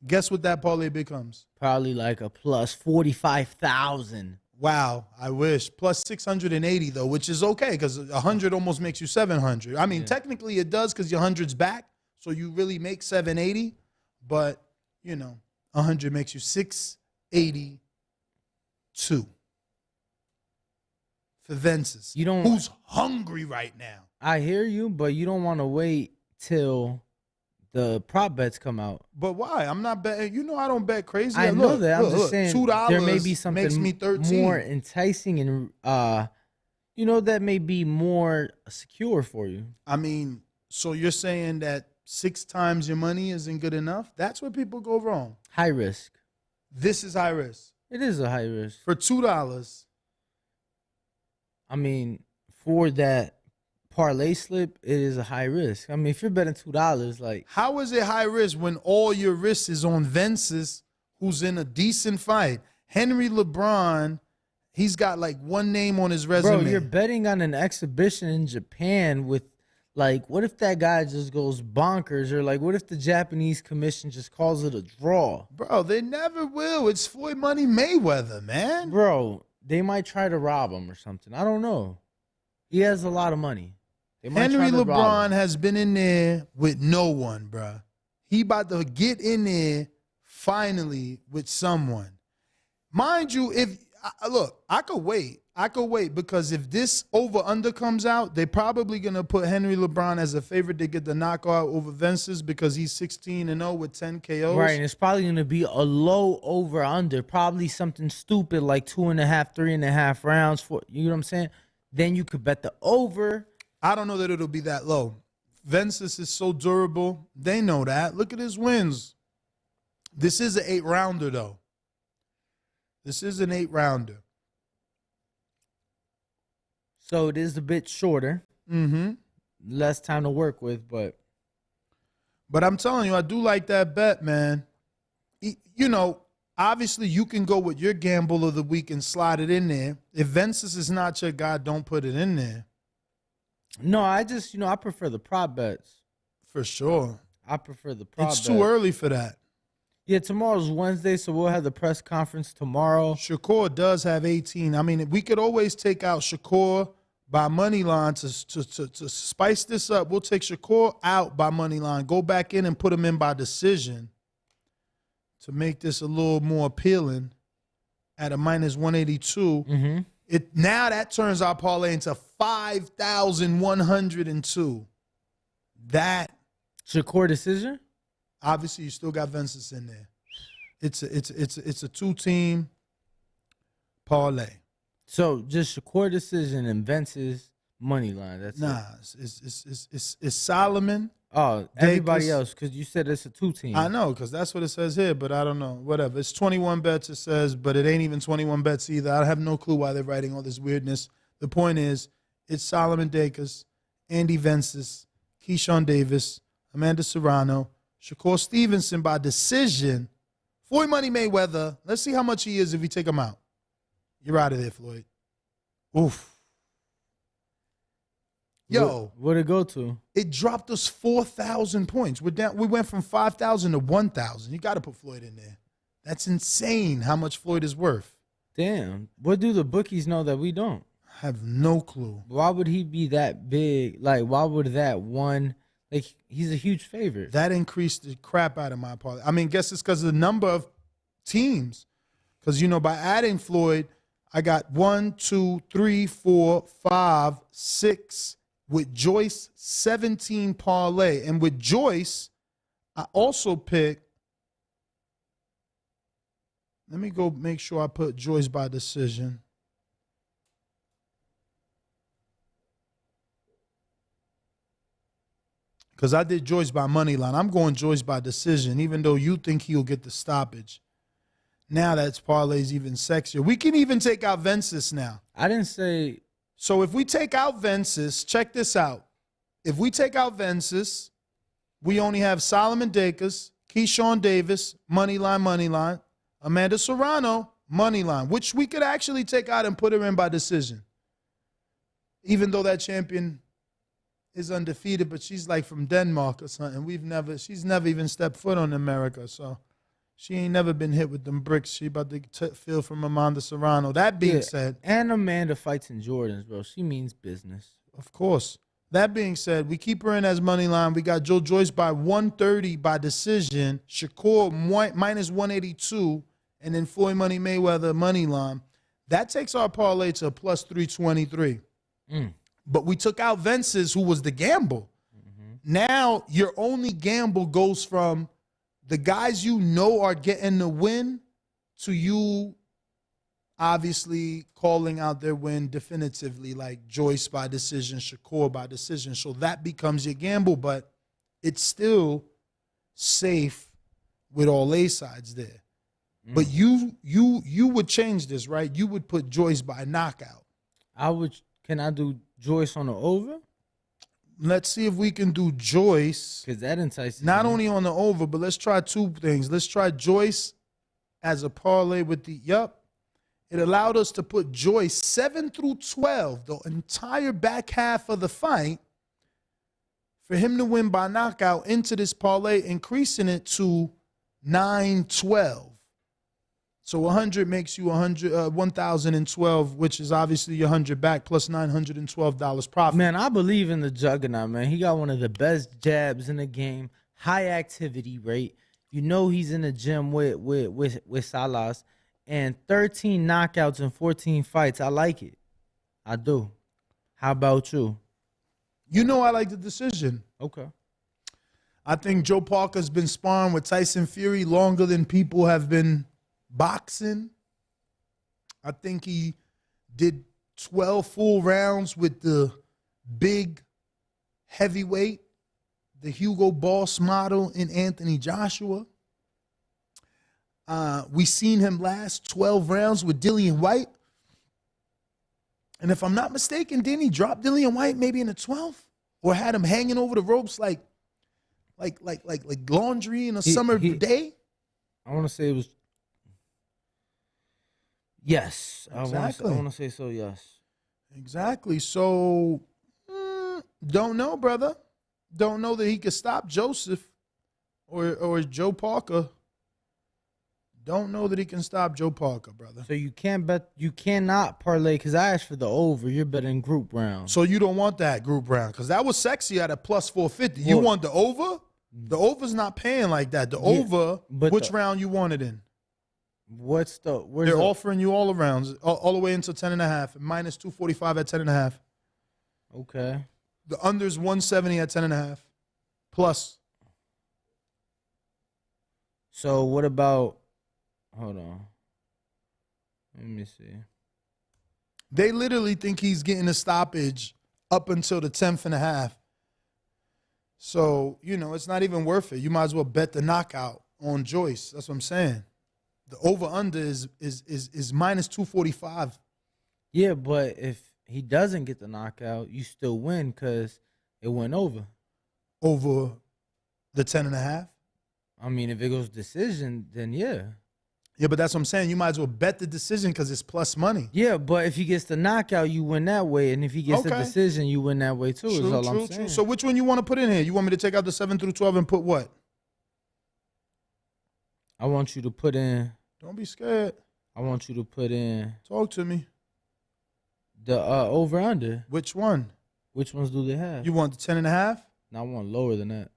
S1: guess what that parlay becomes?
S2: Probably like a plus 45,000.
S1: Wow, I wish. Plus 680, though, which is okay because 100 almost makes you 700. I mean, technically it does because your 100's back, so you really make 780. But, 100 makes you 682 for Vences. Who's hungry right now?
S2: I hear you, but you don't want to wait till the prop bets come out.
S1: But why? I'm not betting. I don't bet crazy.
S2: I know that. I'm just saying
S1: $2
S2: there may be something
S1: makes me 13.
S2: more enticing and, that may be more secure for you.
S1: I mean, so you're saying that 6 times your money isn't good enough? That's where people go wrong.
S2: High risk.
S1: This is high risk.
S2: It is a high risk.
S1: For $2.
S2: I mean, for that parlay slip, it is a high risk. I mean, if you're betting $2, like...
S1: How is it high risk when all your risk is on Vences, who's in a decent fight? Henry LeBron, he's got like one name on his resume.
S2: Bro, you're betting on an exhibition in Japan with, like, what if that guy just goes bonkers? Or, like, what if the Japanese commission just calls it a draw?
S1: Bro, they never will. It's Floyd Money Mayweather, man.
S2: Bro, they might try to rob him or something. I don't know. He has a lot of money.
S1: Henry LeBron has been in there with no one, bro. He about to get in there finally with someone. Mind you, I could wait. Because if this over-under comes out, they're probably going to put Henry LeBron as a favorite to get the knockout over Vences because he's 16-0 with 10 KOs.
S2: Right, and it's probably going to be a low over-under, probably something stupid like 2.5, 3.5 rounds. You know what I'm saying? Then you could bet the over.
S1: I don't know that it'll be that low. Vences is so durable. They know that. Look at his wins. This is an 8-rounder, though. This is an 8-rounder.
S2: So it is a bit shorter.
S1: Mm-hmm.
S2: Less time to work with, but
S1: I'm telling you, I do like that bet, man. Obviously you can go with your gamble of the week and slide it in there. If Vences is not your guy, don't put it in there.
S2: No, I just, I prefer the prop bets.
S1: For sure.
S2: I prefer the prop bets.
S1: It's too early for that.
S2: Yeah, tomorrow's Wednesday, so we'll have the press conference tomorrow.
S1: Shakur does have 18. I mean, we could always take out Shakur by money line to spice this up. We'll take Shakur out by money line, go back in and put him in by decision to make this a little more appealing at a minus 182.
S2: Mm-hmm.
S1: Now that turns our parlay into 5,102. That
S2: Shakur decision?
S1: obviously you still got Ventus in there. It's a two-team parlay.
S2: So just Shakur decision and Vence's money line. That's
S1: It's Solomon.
S2: Oh, everybody
S1: Dacus.
S2: else, because you said it's a 2-team.
S1: I know, because that's what it says here, but I don't know. Whatever. It's 21 bets, it says, but it ain't even 21 bets either. I have no clue why they're writing all this weirdness. The point is, it's Solomon Dacus, Andy Vences, Keyshawn Davis, Amanda Serrano, Shakur Stevenson by decision, Floyd Money Mayweather. Let's see how much he is if we take him out. You're out of there, Floyd. Oof. Yo,
S2: What'd it go to?
S1: it dropped us 4,000 points. We're down. We went from 5,000 to 1,000. You got to put Floyd in there. That's insane how much Floyd is worth.
S2: Damn. What do the bookies know that we don't?
S1: I have no clue.
S2: Why would he be that big? Like, why would that one? Like, he's a huge favorite.
S1: That increased the crap out of my parlay. I mean, guess it's because of the number of teams. Because, by adding Floyd, I got 1, 2, 3, 4, 5, 6. With Joyce, 17 parlay. And with Joyce, I also picked. Let me go make sure I put Joyce by decision. Because I did Joyce by money line. I'm going Joyce by decision, even though you think he'll get the stoppage. Now that's parlay's even sexier. We can even take out Vences now.
S2: I didn't say.
S1: So if we take out Vences, check this out. If we take out Vences, we only have Solomon Dacus, Keyshawn Davis, money line, Amanda Serrano, money line, which we could actually take out and put her in by decision. Even though that champion is undefeated, but she's like from Denmark or something. She's never even stepped foot on America, so she ain't never been hit with them bricks. She about to feel from Amanda Serrano. That being said,
S2: and Amanda fights in Jordans, bro. She means business.
S1: Of course. That being said, we keep her in as money line. We got Joe Joyce by 130 by decision, Shakur minus 182, and then Floyd Money Mayweather money line. That takes our parlay to a plus 323. But we took out Vences, who was the gamble. Now your only gamble goes from the guys you know are getting the win to you obviously calling out their win definitively, like Joyce by decision, Shakur by decision. So that becomes your gamble, but it's still safe with all A sides there. But you would change this, right? You would put Joyce by knockout.
S2: I would. Can I do Joyce on the over?
S1: Let's see if we can do Joyce.
S2: Because that entices
S1: Not
S2: me.
S1: only on the over, but let's try two things. Let's try Joyce as a parlay with the, It allowed us to put Joyce 7 through 12, the entire back half of the fight, for him to win by knockout into this parlay, increasing it to 9-12. So 100 makes you 1,012, which is obviously your 100 back plus $912 profit.
S2: Man, I believe in the juggernaut, man. He got one of the best jabs in the game, high activity rate. You know he's in the gym with Salas. And 13 knockouts and 14 fights. I like it. I do. How about you?
S1: You know I like the decision.
S2: Okay.
S1: I think Joe Parker's been sparring with Tyson Fury longer than people have been boxing. I think he did 12 full rounds with the big heavyweight, the Hugo Boss model in Anthony Joshua. We seen him last 12 rounds with Dillian White. And if I'm not mistaken, didn't he drop Dillian White maybe in the 12th? Or had him hanging over the ropes like laundry in a summer day?
S2: I want to say it was. Yes.
S1: Exactly.
S2: I want to say so, yes.
S1: Exactly. So, don't know, brother. Don't know that he could stop Joseph or Joe Parker don't know that he can stop Joe Parker, brother.
S2: So you can't bet. You cannot parlay because I asked for the over. You're betting group round.
S1: So you don't want that group round because that was sexy at a plus 450. You want the over? The over's not paying like that. The over, which round you want it in?
S2: Where's
S1: They're offering you all the rounds, all the way into 10.5, minus 245 at 10.5.
S2: Okay.
S1: The under's 170 at 10.5, plus.
S2: So what about? Hold on. Let me see.
S1: They literally think he's getting a stoppage up until the 10.5. So, it's not even worth it. You might as well bet the knockout on Joyce. That's what I'm saying. The over-under is minus 245.
S2: Yeah, but if he doesn't get the knockout, you still win because it went over.
S1: Over the 10.5?
S2: I mean, if it goes decision, then yeah.
S1: Yeah, but that's what I'm saying. You might as well bet the decision because it's plus money.
S2: Yeah, but if he gets the knockout, you win that way. And if he gets the decision, you win that way too, is all I'm saying.
S1: So which one you want to put in here? You want me to take out the 7 through 12 and put what?
S2: I want you to put in.
S1: Don't be scared.
S2: I want you to put in.
S1: Talk to me.
S2: The over-under.
S1: Which one?
S2: Which ones do they have?
S1: You want the 10.5?
S2: No, I want lower than that.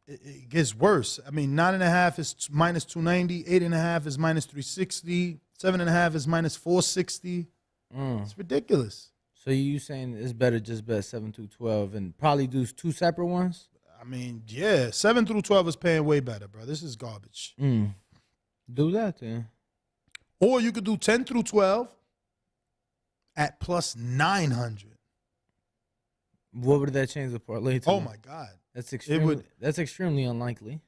S1: It gets worse. I mean, 9.5 is minus 290. 8.5 is minus 360. 7.5 is minus 460. It's ridiculous.
S2: So you saying it's better just bet 7 through 12 and probably do 2 separate ones?
S1: I mean, yeah, 7 through 12 is paying way better, bro. This is garbage.
S2: Do that then.
S1: Or you could do 10 through 12 at plus 900.
S2: What would that change the parlay to?
S1: Oh my God.
S2: That's extremely unlikely.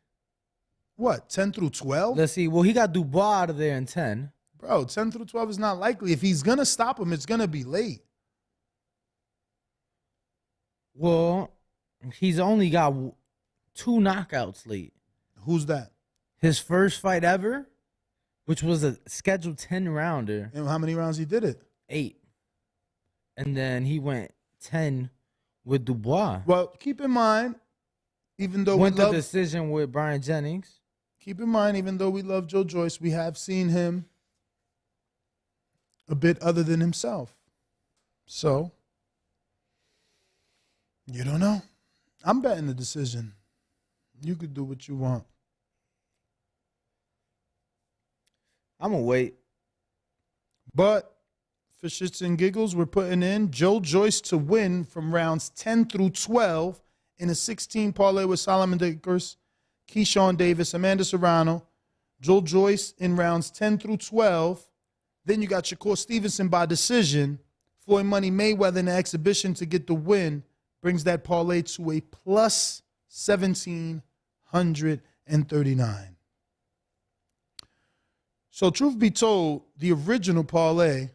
S1: What, 10 through 12?
S2: Let's see. Well, he got Dubois out of there in 10.
S1: Bro, 10 through 12 is not likely. If he's going to stop him, it's going to be late.
S2: Well, he's only got 2 knockouts late.
S1: Who's that?
S2: His first fight ever, which was a scheduled 10-rounder.
S1: And how many rounds he did it?
S2: 8. And then he went 10 with Dubois.
S1: Well, keep in mind, even though
S2: went the decision with Brian Jennings.
S1: Keep in mind, even though we love Joe Joyce, we have seen him a bit other than himself. So, you don't know. I'm betting the decision. You could do what you want.
S2: I'm going to wait.
S1: But for shits and giggles, we're putting in Joe Joyce to win from rounds 10 through 12 in a 16 parlay with Solomon Dickers, Keyshawn Davis, Amanda Serrano, Joe Joyce in rounds 10 through 12. Then you got Shakur Stevenson by decision. Floyd Money Mayweather in the exhibition to get the win. Brings that parlay to a plus 1,739. So truth be told, the original parlay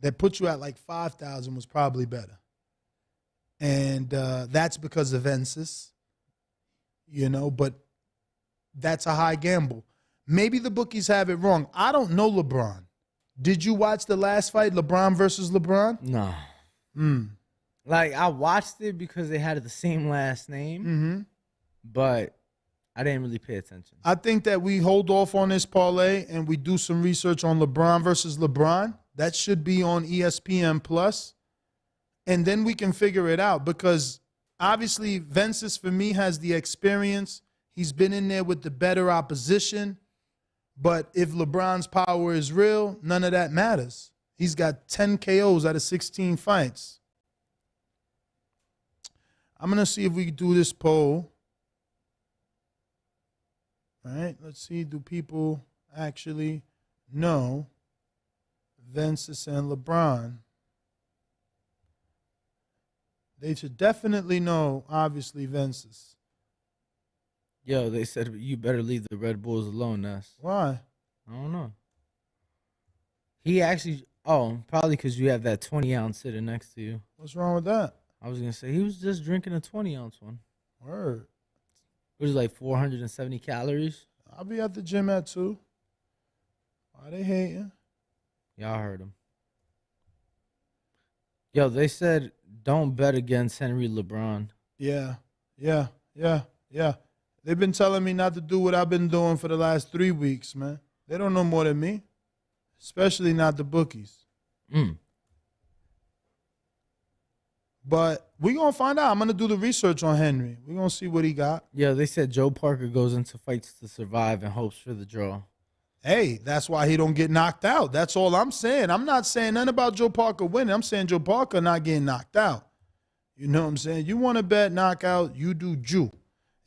S1: that put you at like 5,000 was probably better. And that's because of Vences, but that's a high gamble. Maybe the bookies have it wrong. I don't know LeBron. Did you watch the last fight, LeBron versus LeBron?
S2: No. Like, I watched it because they had the same last name, but I didn't really pay attention.
S1: I think that we hold off on this parlay and we do some research on LeBron versus LeBron. That should be on ESPN Plus. And then we can figure it out because obviously Vences, for me, has the experience. He's been in there with the better opposition. But if LeBron's power is real, none of that matters. He's got 10 KOs out of 16 fights. I'm going to see if we can do this poll. All right, let's see. Do people actually know Vences and LeBron? They should definitely know, obviously, Vences.
S2: Yo, they said you better leave the Red Bulls alone, Ness.
S1: Why?
S2: I don't know. He actually, probably because you have that 20-ounce sitting next to you.
S1: What's wrong with that?
S2: I was going to say, he was just drinking a 20-ounce one.
S1: Word.
S2: It was like 470 calories.
S1: I'll be at the gym at 2. Why they hating?
S2: Y'all heard him. Yo, they said don't bet against Henry LeBron.
S1: Yeah. They've been telling me not to do what I've been doing for the last 3 weeks, man. They don't know more than me, especially not the bookies. But we're going to find out. I'm going to do the research on Henry. We're going to see what he got.
S2: Yeah, they said Joe Parker goes into fights to survive and hopes for the draw.
S1: Hey, that's why he don't get knocked out. That's all I'm saying. I'm not saying nothing about Joe Parker winning. I'm saying Joe Parker not getting knocked out. You know what I'm saying? You want to bet knockout, you do Jew.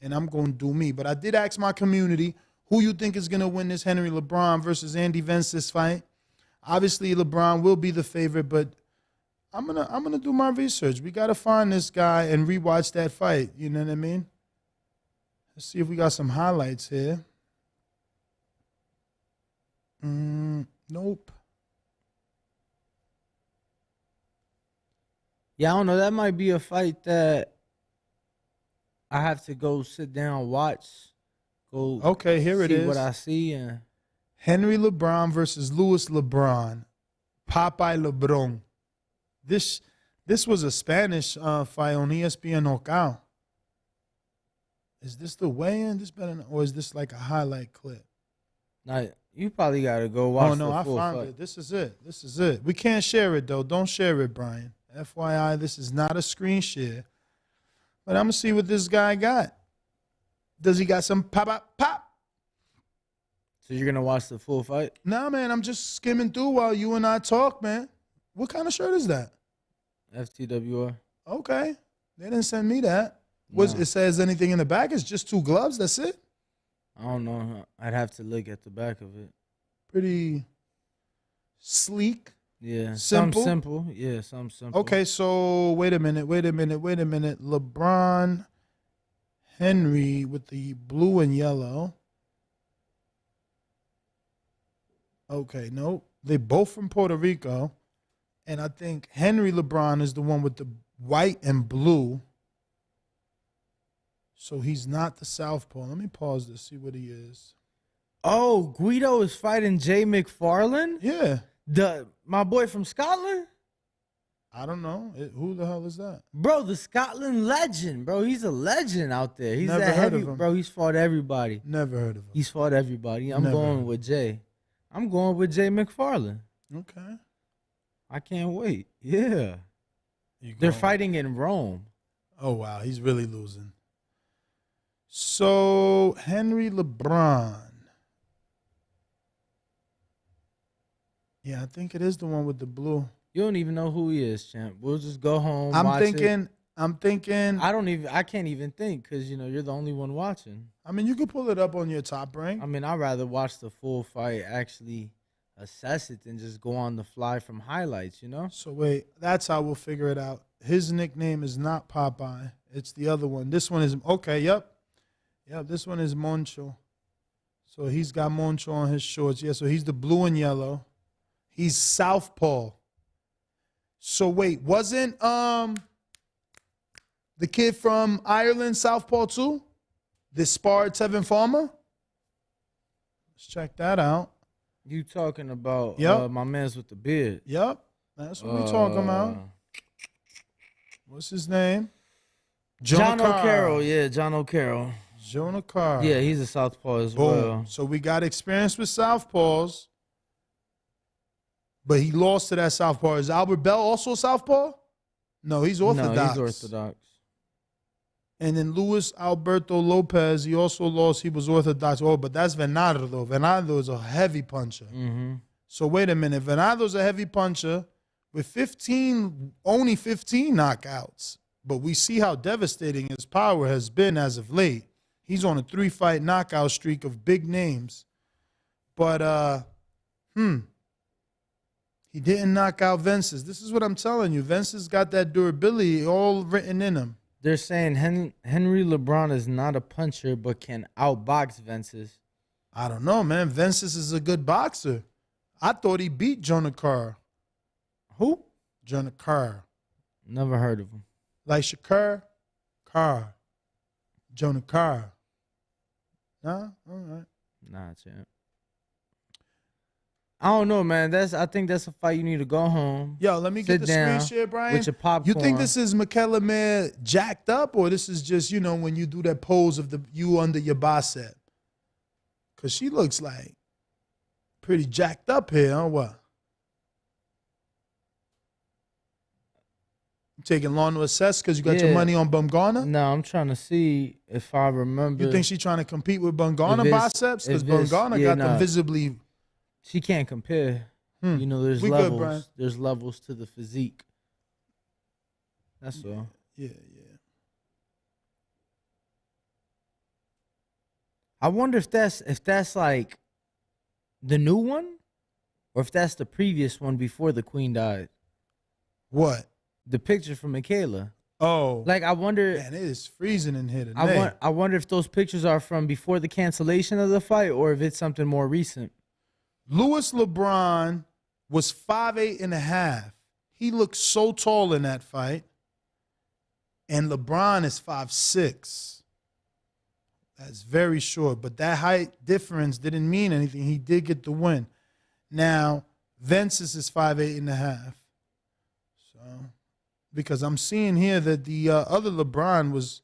S1: And I'm going to do me. But I did ask my community, who you think is going to win this Henry LeBron versus Andy Vences fight? Obviously, LeBron will be the favorite, but I'm gonna do my research. We got to find this guy and rewatch that fight. You know what I mean? Let's see if we got some highlights here. Nope.
S2: Yeah, I don't know. That might be a fight that I have to go sit down, watch, go.
S1: Okay, here it
S2: see
S1: is.
S2: what I see. And
S1: Henry LeBron versus Louis LeBron. Popeye LeBron. This was a Spanish fight on ESPN FITE. Is this the weigh-in? Or is this like a highlight clip?
S2: now you probably gotta go watch.
S1: Oh no,
S2: the
S1: I
S2: full
S1: found
S2: fight.
S1: it. This is it. This is it. We can't share it though. Don't share it, Brian. FYI, this is not a screen share. But I'm gonna see what this guy got. Does he got some pop?
S2: So you're gonna watch the full fight?
S1: Nah, man, I'm just skimming through while you and I talk, man. What kind of shirt is that?
S2: FTWR.
S1: Okay. They didn't send me that.
S2: No.
S1: It says anything in the back? It's just 2 gloves. That's it?
S2: I don't know. I'd have to look at the back of it.
S1: Pretty sleek.
S2: Yeah.
S1: Simple?
S2: Some simple. Yeah, some simple.
S1: Okay, so wait a minute. LeBron Henry with the blue and yellow. Okay, nope. They both from Puerto Rico. And I think Henry LeBron is the one with the white and blue. So he's not the southpaw. Let me pause this, see what he is.
S2: Oh, Guido is fighting Jay McFarlane?
S1: Yeah.
S2: My boy from Scotland?
S1: I don't know. Who the hell is that?
S2: Bro, the Scotland legend, bro. He's a legend out there. He's
S1: Never
S2: a
S1: heard
S2: heavy,
S1: of him.
S2: bro. He's fought everybody.
S1: Never heard of him.
S2: He's fought everybody. I'm
S1: Never
S2: going
S1: heard.
S2: with Jay. I'm going with Jay McFarlane.
S1: Okay.
S2: I can't wait. Yeah. They're fighting in Rome.
S1: Oh, wow. He's really losing. So, Henry LeBron. Yeah, I think it is the one with the blue.
S2: You don't even know who he is, champ. We'll just go home.
S1: I'm
S2: watch
S1: thinking.
S2: I can't even think because you're the only one watching.
S1: I mean, you could pull it up on your top rank.
S2: I mean, I'd rather watch the full fight, actually assess it, than just go on the fly from highlights,
S1: So wait, that's how we'll figure it out. His nickname is not Popeye. It's the other one. This one is okay. Yep. This one is Moncho. So he's got Moncho on his shorts. Yeah. So he's the blue and yellow. He's southpaw. So wait, wasn't the kid from Ireland southpaw too? This sparred Tevin Farmer? Let's check that out.
S2: You talking about
S1: Yep.
S2: my man's with the beard?
S1: Yep, that's what we're talking about. What's his name?
S2: John O'Carroll. Yeah, John O'Carroll.
S1: Jonah Carr.
S2: Yeah, he's a southpaw as
S1: Boom.
S2: well.
S1: So we got experience with southpaws, but he lost to that southpaw. Is Albert Bell also a southpaw? No, he's orthodox.
S2: No, he's orthodox.
S1: And then Luis Alberto Lopez, he also lost. He was orthodox. Oh, but that's Venardo. Venardo is a heavy puncher.
S2: Mm-hmm.
S1: So wait a minute. Venardo's a heavy puncher with only 15 knockouts. But we see how devastating his power has been as of late. He's on a 3-fight knockout streak of big names. But, he didn't knock out Vences. This is what I'm telling you. Vences got that durability all written in him.
S2: They're saying Henry LeBron is not a puncher, but can outbox Vences.
S1: I don't know, man. Vences is a good boxer. I thought he beat Jonah Carr.
S2: Who?
S1: Jonah Carr.
S2: Never heard of him.
S1: Like Shakur? Carr. Jonah Carr. Nah? All right.
S2: Nah, champ. I don't know, man. I think that's a fight you need to go home.
S1: Yo, let me get the screen share, Brian.
S2: With your popcorn.
S1: You think this is Michaela Mayer jacked up, or this is just, when you do that pose of you under your bicep? Because she looks like pretty jacked up here, huh? What? You taking long to assess because you got your money on Bumgarner?
S2: No, I'm trying to see if I remember.
S1: You think she's trying to compete with Bumgarner biceps? Because Bumgarner got them visibly.
S2: She can't compare. There's levels. Good, there's levels to the physique. That's all.
S1: Yeah.
S2: I wonder if that's like the new one, or if that's the previous one before the queen died.
S1: What?
S2: The picture from Michaela.
S1: Oh.
S2: Like, I wonder.
S1: Man, it is freezing in here today.
S2: I wonder if those pictures are from before the cancellation of the fight, or if it's something more recent.
S1: Louis LeBron was 5'8.5". He looked so tall in that fight. And LeBron is 5'6". That's very short. But that height difference didn't mean anything. He did get the win. Now, Vences is 5'8.5". So, because I'm seeing here that the other LeBron was,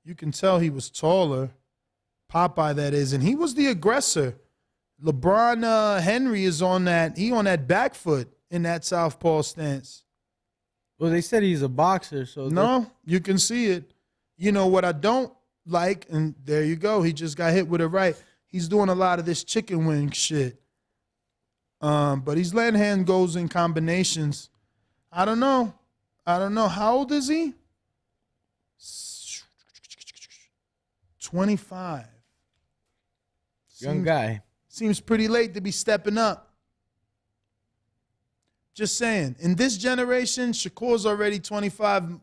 S1: you can tell he was taller. Popeye, that is. And he was the aggressor. LeBron Henry is on that back foot in that southpaw stance.
S2: Well, they said he's a boxer, so
S1: no, you can see it. You know what I don't like, and there you go. He just got hit with it right. He's doing a lot of this chicken wing shit. But he's letting hand goes in combinations. I don't know. How old is he? 25.
S2: Young guy.
S1: Seems pretty late to be stepping up. Just saying. In this generation, Shakur's already 25,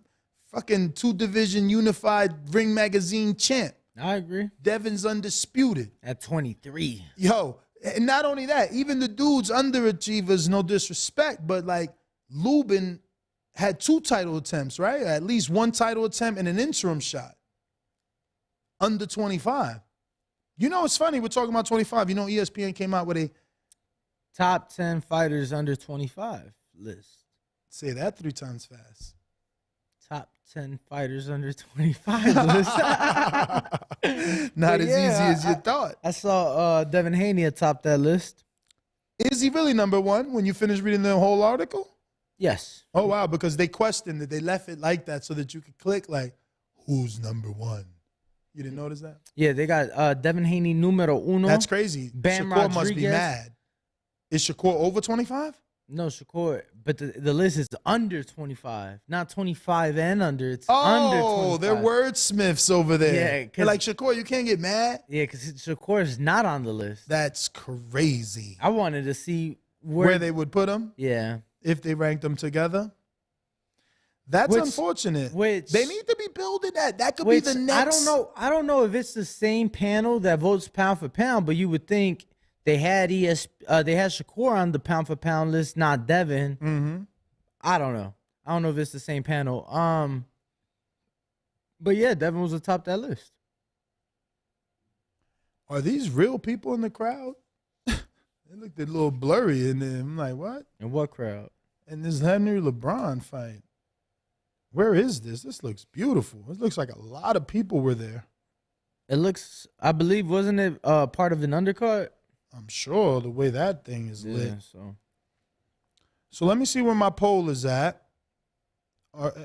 S1: fucking 2-division unified Ring Magazine champ.
S2: I agree.
S1: Devin's undisputed.
S2: At 23.
S1: Yo, and not only that, even the dudes underachievers, no disrespect, but like Lubin had 2 title attempts, right? At least 1 title attempt and an interim shot. Under 25. It's funny, we're talking about 25. ESPN came out with a
S2: top 10 fighters under 25 list.
S1: Say that 3 times fast.
S2: Top 10 fighters under 25 list.
S1: Not as easy as you thought.
S2: I saw Devin Haney atop that list.
S1: Is he really number 1 when you finish reading the whole article?
S2: Yes.
S1: Oh, wow, because they questioned it. They left it like that so that you could click like, who's number 1? You didn't notice that?
S2: Yeah, they got Devin Haney numero uno.
S1: That's crazy.
S2: Bam
S1: Shakur
S2: Rodriguez.
S1: Must be mad. Is Shakur over 25?
S2: No, Shakur. But the list is under 25. Not 25 and under. It's under 25.
S1: Oh, they're wordsmiths over there.
S2: Yeah.
S1: They're like, Shakur, you can't get mad?
S2: Yeah, because Shakur is not on the list.
S1: That's crazy.
S2: I wanted to see
S1: where they would put him?
S2: Yeah.
S1: If they ranked them together? That's unfortunate. They need to be building that. That could be the next.
S2: I don't know if it's the same panel that votes pound for pound, but you would think they had they had Shakur on the pound for pound list, not Devin.
S1: Mm-hmm.
S2: I don't know. I don't know if it's the same panel. But yeah, Devin was atop that list.
S1: Are these real people in the crowd? They looked a little blurry in there. I'm like, what?
S2: In what crowd?
S1: In this Henry LeBron fight. Where is this? This looks beautiful. It looks like a lot of people were there.
S2: It looks, I believe, wasn't it part of an undercard?
S1: I'm sure the way that thing is lit. So let me see where my poll is at.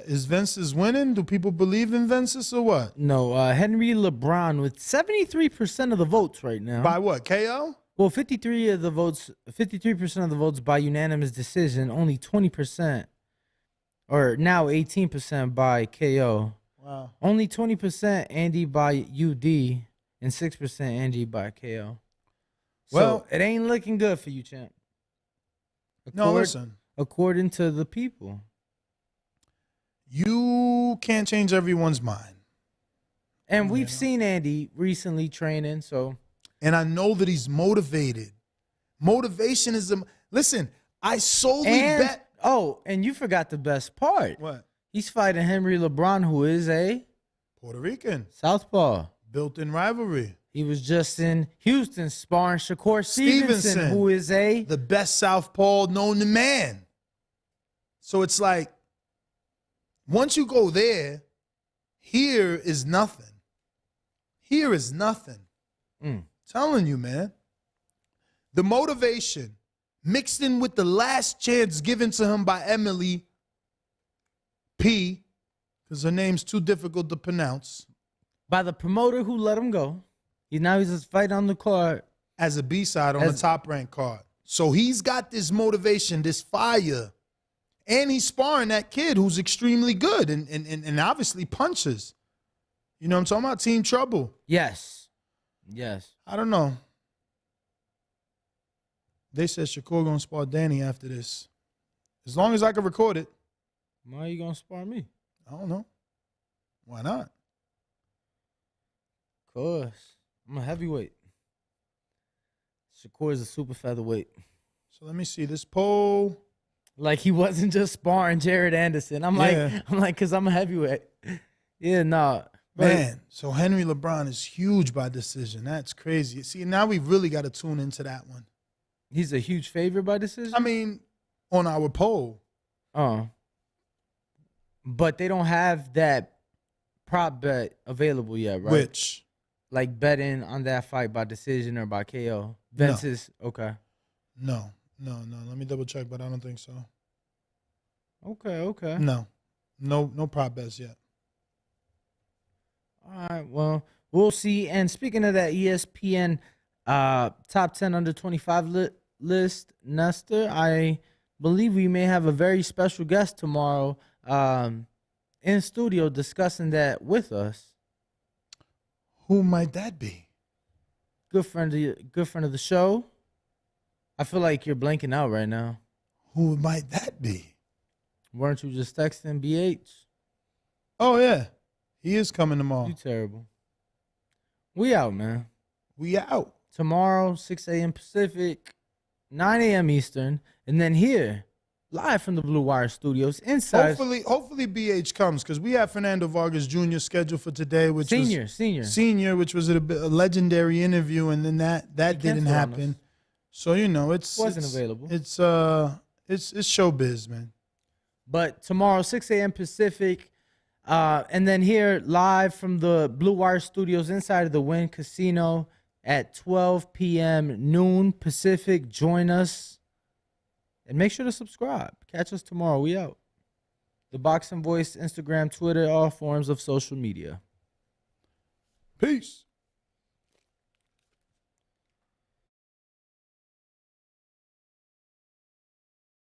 S1: Is Vences winning? Do people believe in Vences or what?
S2: No, Henry LeBron with 73% of the votes right now.
S1: By what, KO?
S2: Well, 53% of the votes by unanimous decision, only 20%. Or now 18% by KO.
S1: Wow.
S2: Only 20% Andy by UD and 6% Andy by KO. So it ain't looking good for you, champ.
S1: Listen.
S2: According to the people.
S1: You can't change everyone's mind.
S2: And we've seen Andy recently training, so.
S1: And I know that he's motivated. Motivation is listen, I solely bet.
S2: Oh, and you forgot the best part.
S1: What?
S2: He's fighting Henry LeBron, who is a
S1: Puerto Rican.
S2: southpaw.
S1: Built-in rivalry.
S2: He was just in Houston sparring Shakur Stevenson, who is
S1: the best southpaw known to man. So it's like, once you go there, here is nothing. Here is nothing. Telling you, man. The motivation mixed in with the last chance given to him by Emily P, because her name's too difficult to pronounce.
S2: By the promoter who let him go. He's just fighting on the card.
S1: As a B-side on the top-ranked card. So he's got this motivation, this fire. And he's sparring that kid who's extremely good and obviously punches. You know what I'm talking about? Team Trouble.
S2: Yes. Yes.
S1: I don't know. They said Shakur going to spar Danny after this. As long as I can record it.
S2: Why are you going to spar me?
S1: I don't know. Why not?
S2: Of course. I'm a heavyweight. Shakur is a super featherweight.
S1: So let me see this poll.
S2: Like he wasn't just sparring Jared Anderson. I'm like, because I'm a heavyweight. Yeah, no.
S1: Man, so Henry LeBron is huge by decision. That's crazy. See, now we've really got to tune into that one.
S2: He's a huge favorite by decision?
S1: I mean, on our poll.
S2: But they don't have that prop bet available yet, right?
S1: Which?
S2: Like betting on that fight by decision or by KO. Vince's, okay.
S1: No. Let me double check, but I don't think so.
S2: Okay.
S1: No prop bets yet.
S2: All right, well, we'll see. And speaking of that ESPN top 10 under 25 list, Nestor, I believe we may have a very special guest tomorrow in studio discussing that with us.
S1: Who might that be?
S2: Good friend of the show. I feel like you're blanking out right now.
S1: Who might that be?
S2: Weren't you just texting BH?
S1: Oh, yeah. He is coming tomorrow.
S2: You terrible. We out, man.
S1: We out.
S2: Tomorrow, 6 a.m. Pacific, 9 a.m. Eastern. And then here, live from the Blue Wire Studios, inside.
S1: Hopefully BH comes, because we have Fernando Vargas Jr. scheduled for today, which
S2: Senior,
S1: which was a legendary interview, and then that didn't happen. So wasn't
S2: available.
S1: It's showbiz, man.
S2: But tomorrow, 6 a.m. Pacific, and then here live from the Blue Wire Studios inside of the Wynn Casino at 12 p.m. noon Pacific. Join us and make sure to subscribe. Catch us tomorrow. We out. The Boxing Voice, Instagram, Twitter, all forms of social media.
S1: Peace.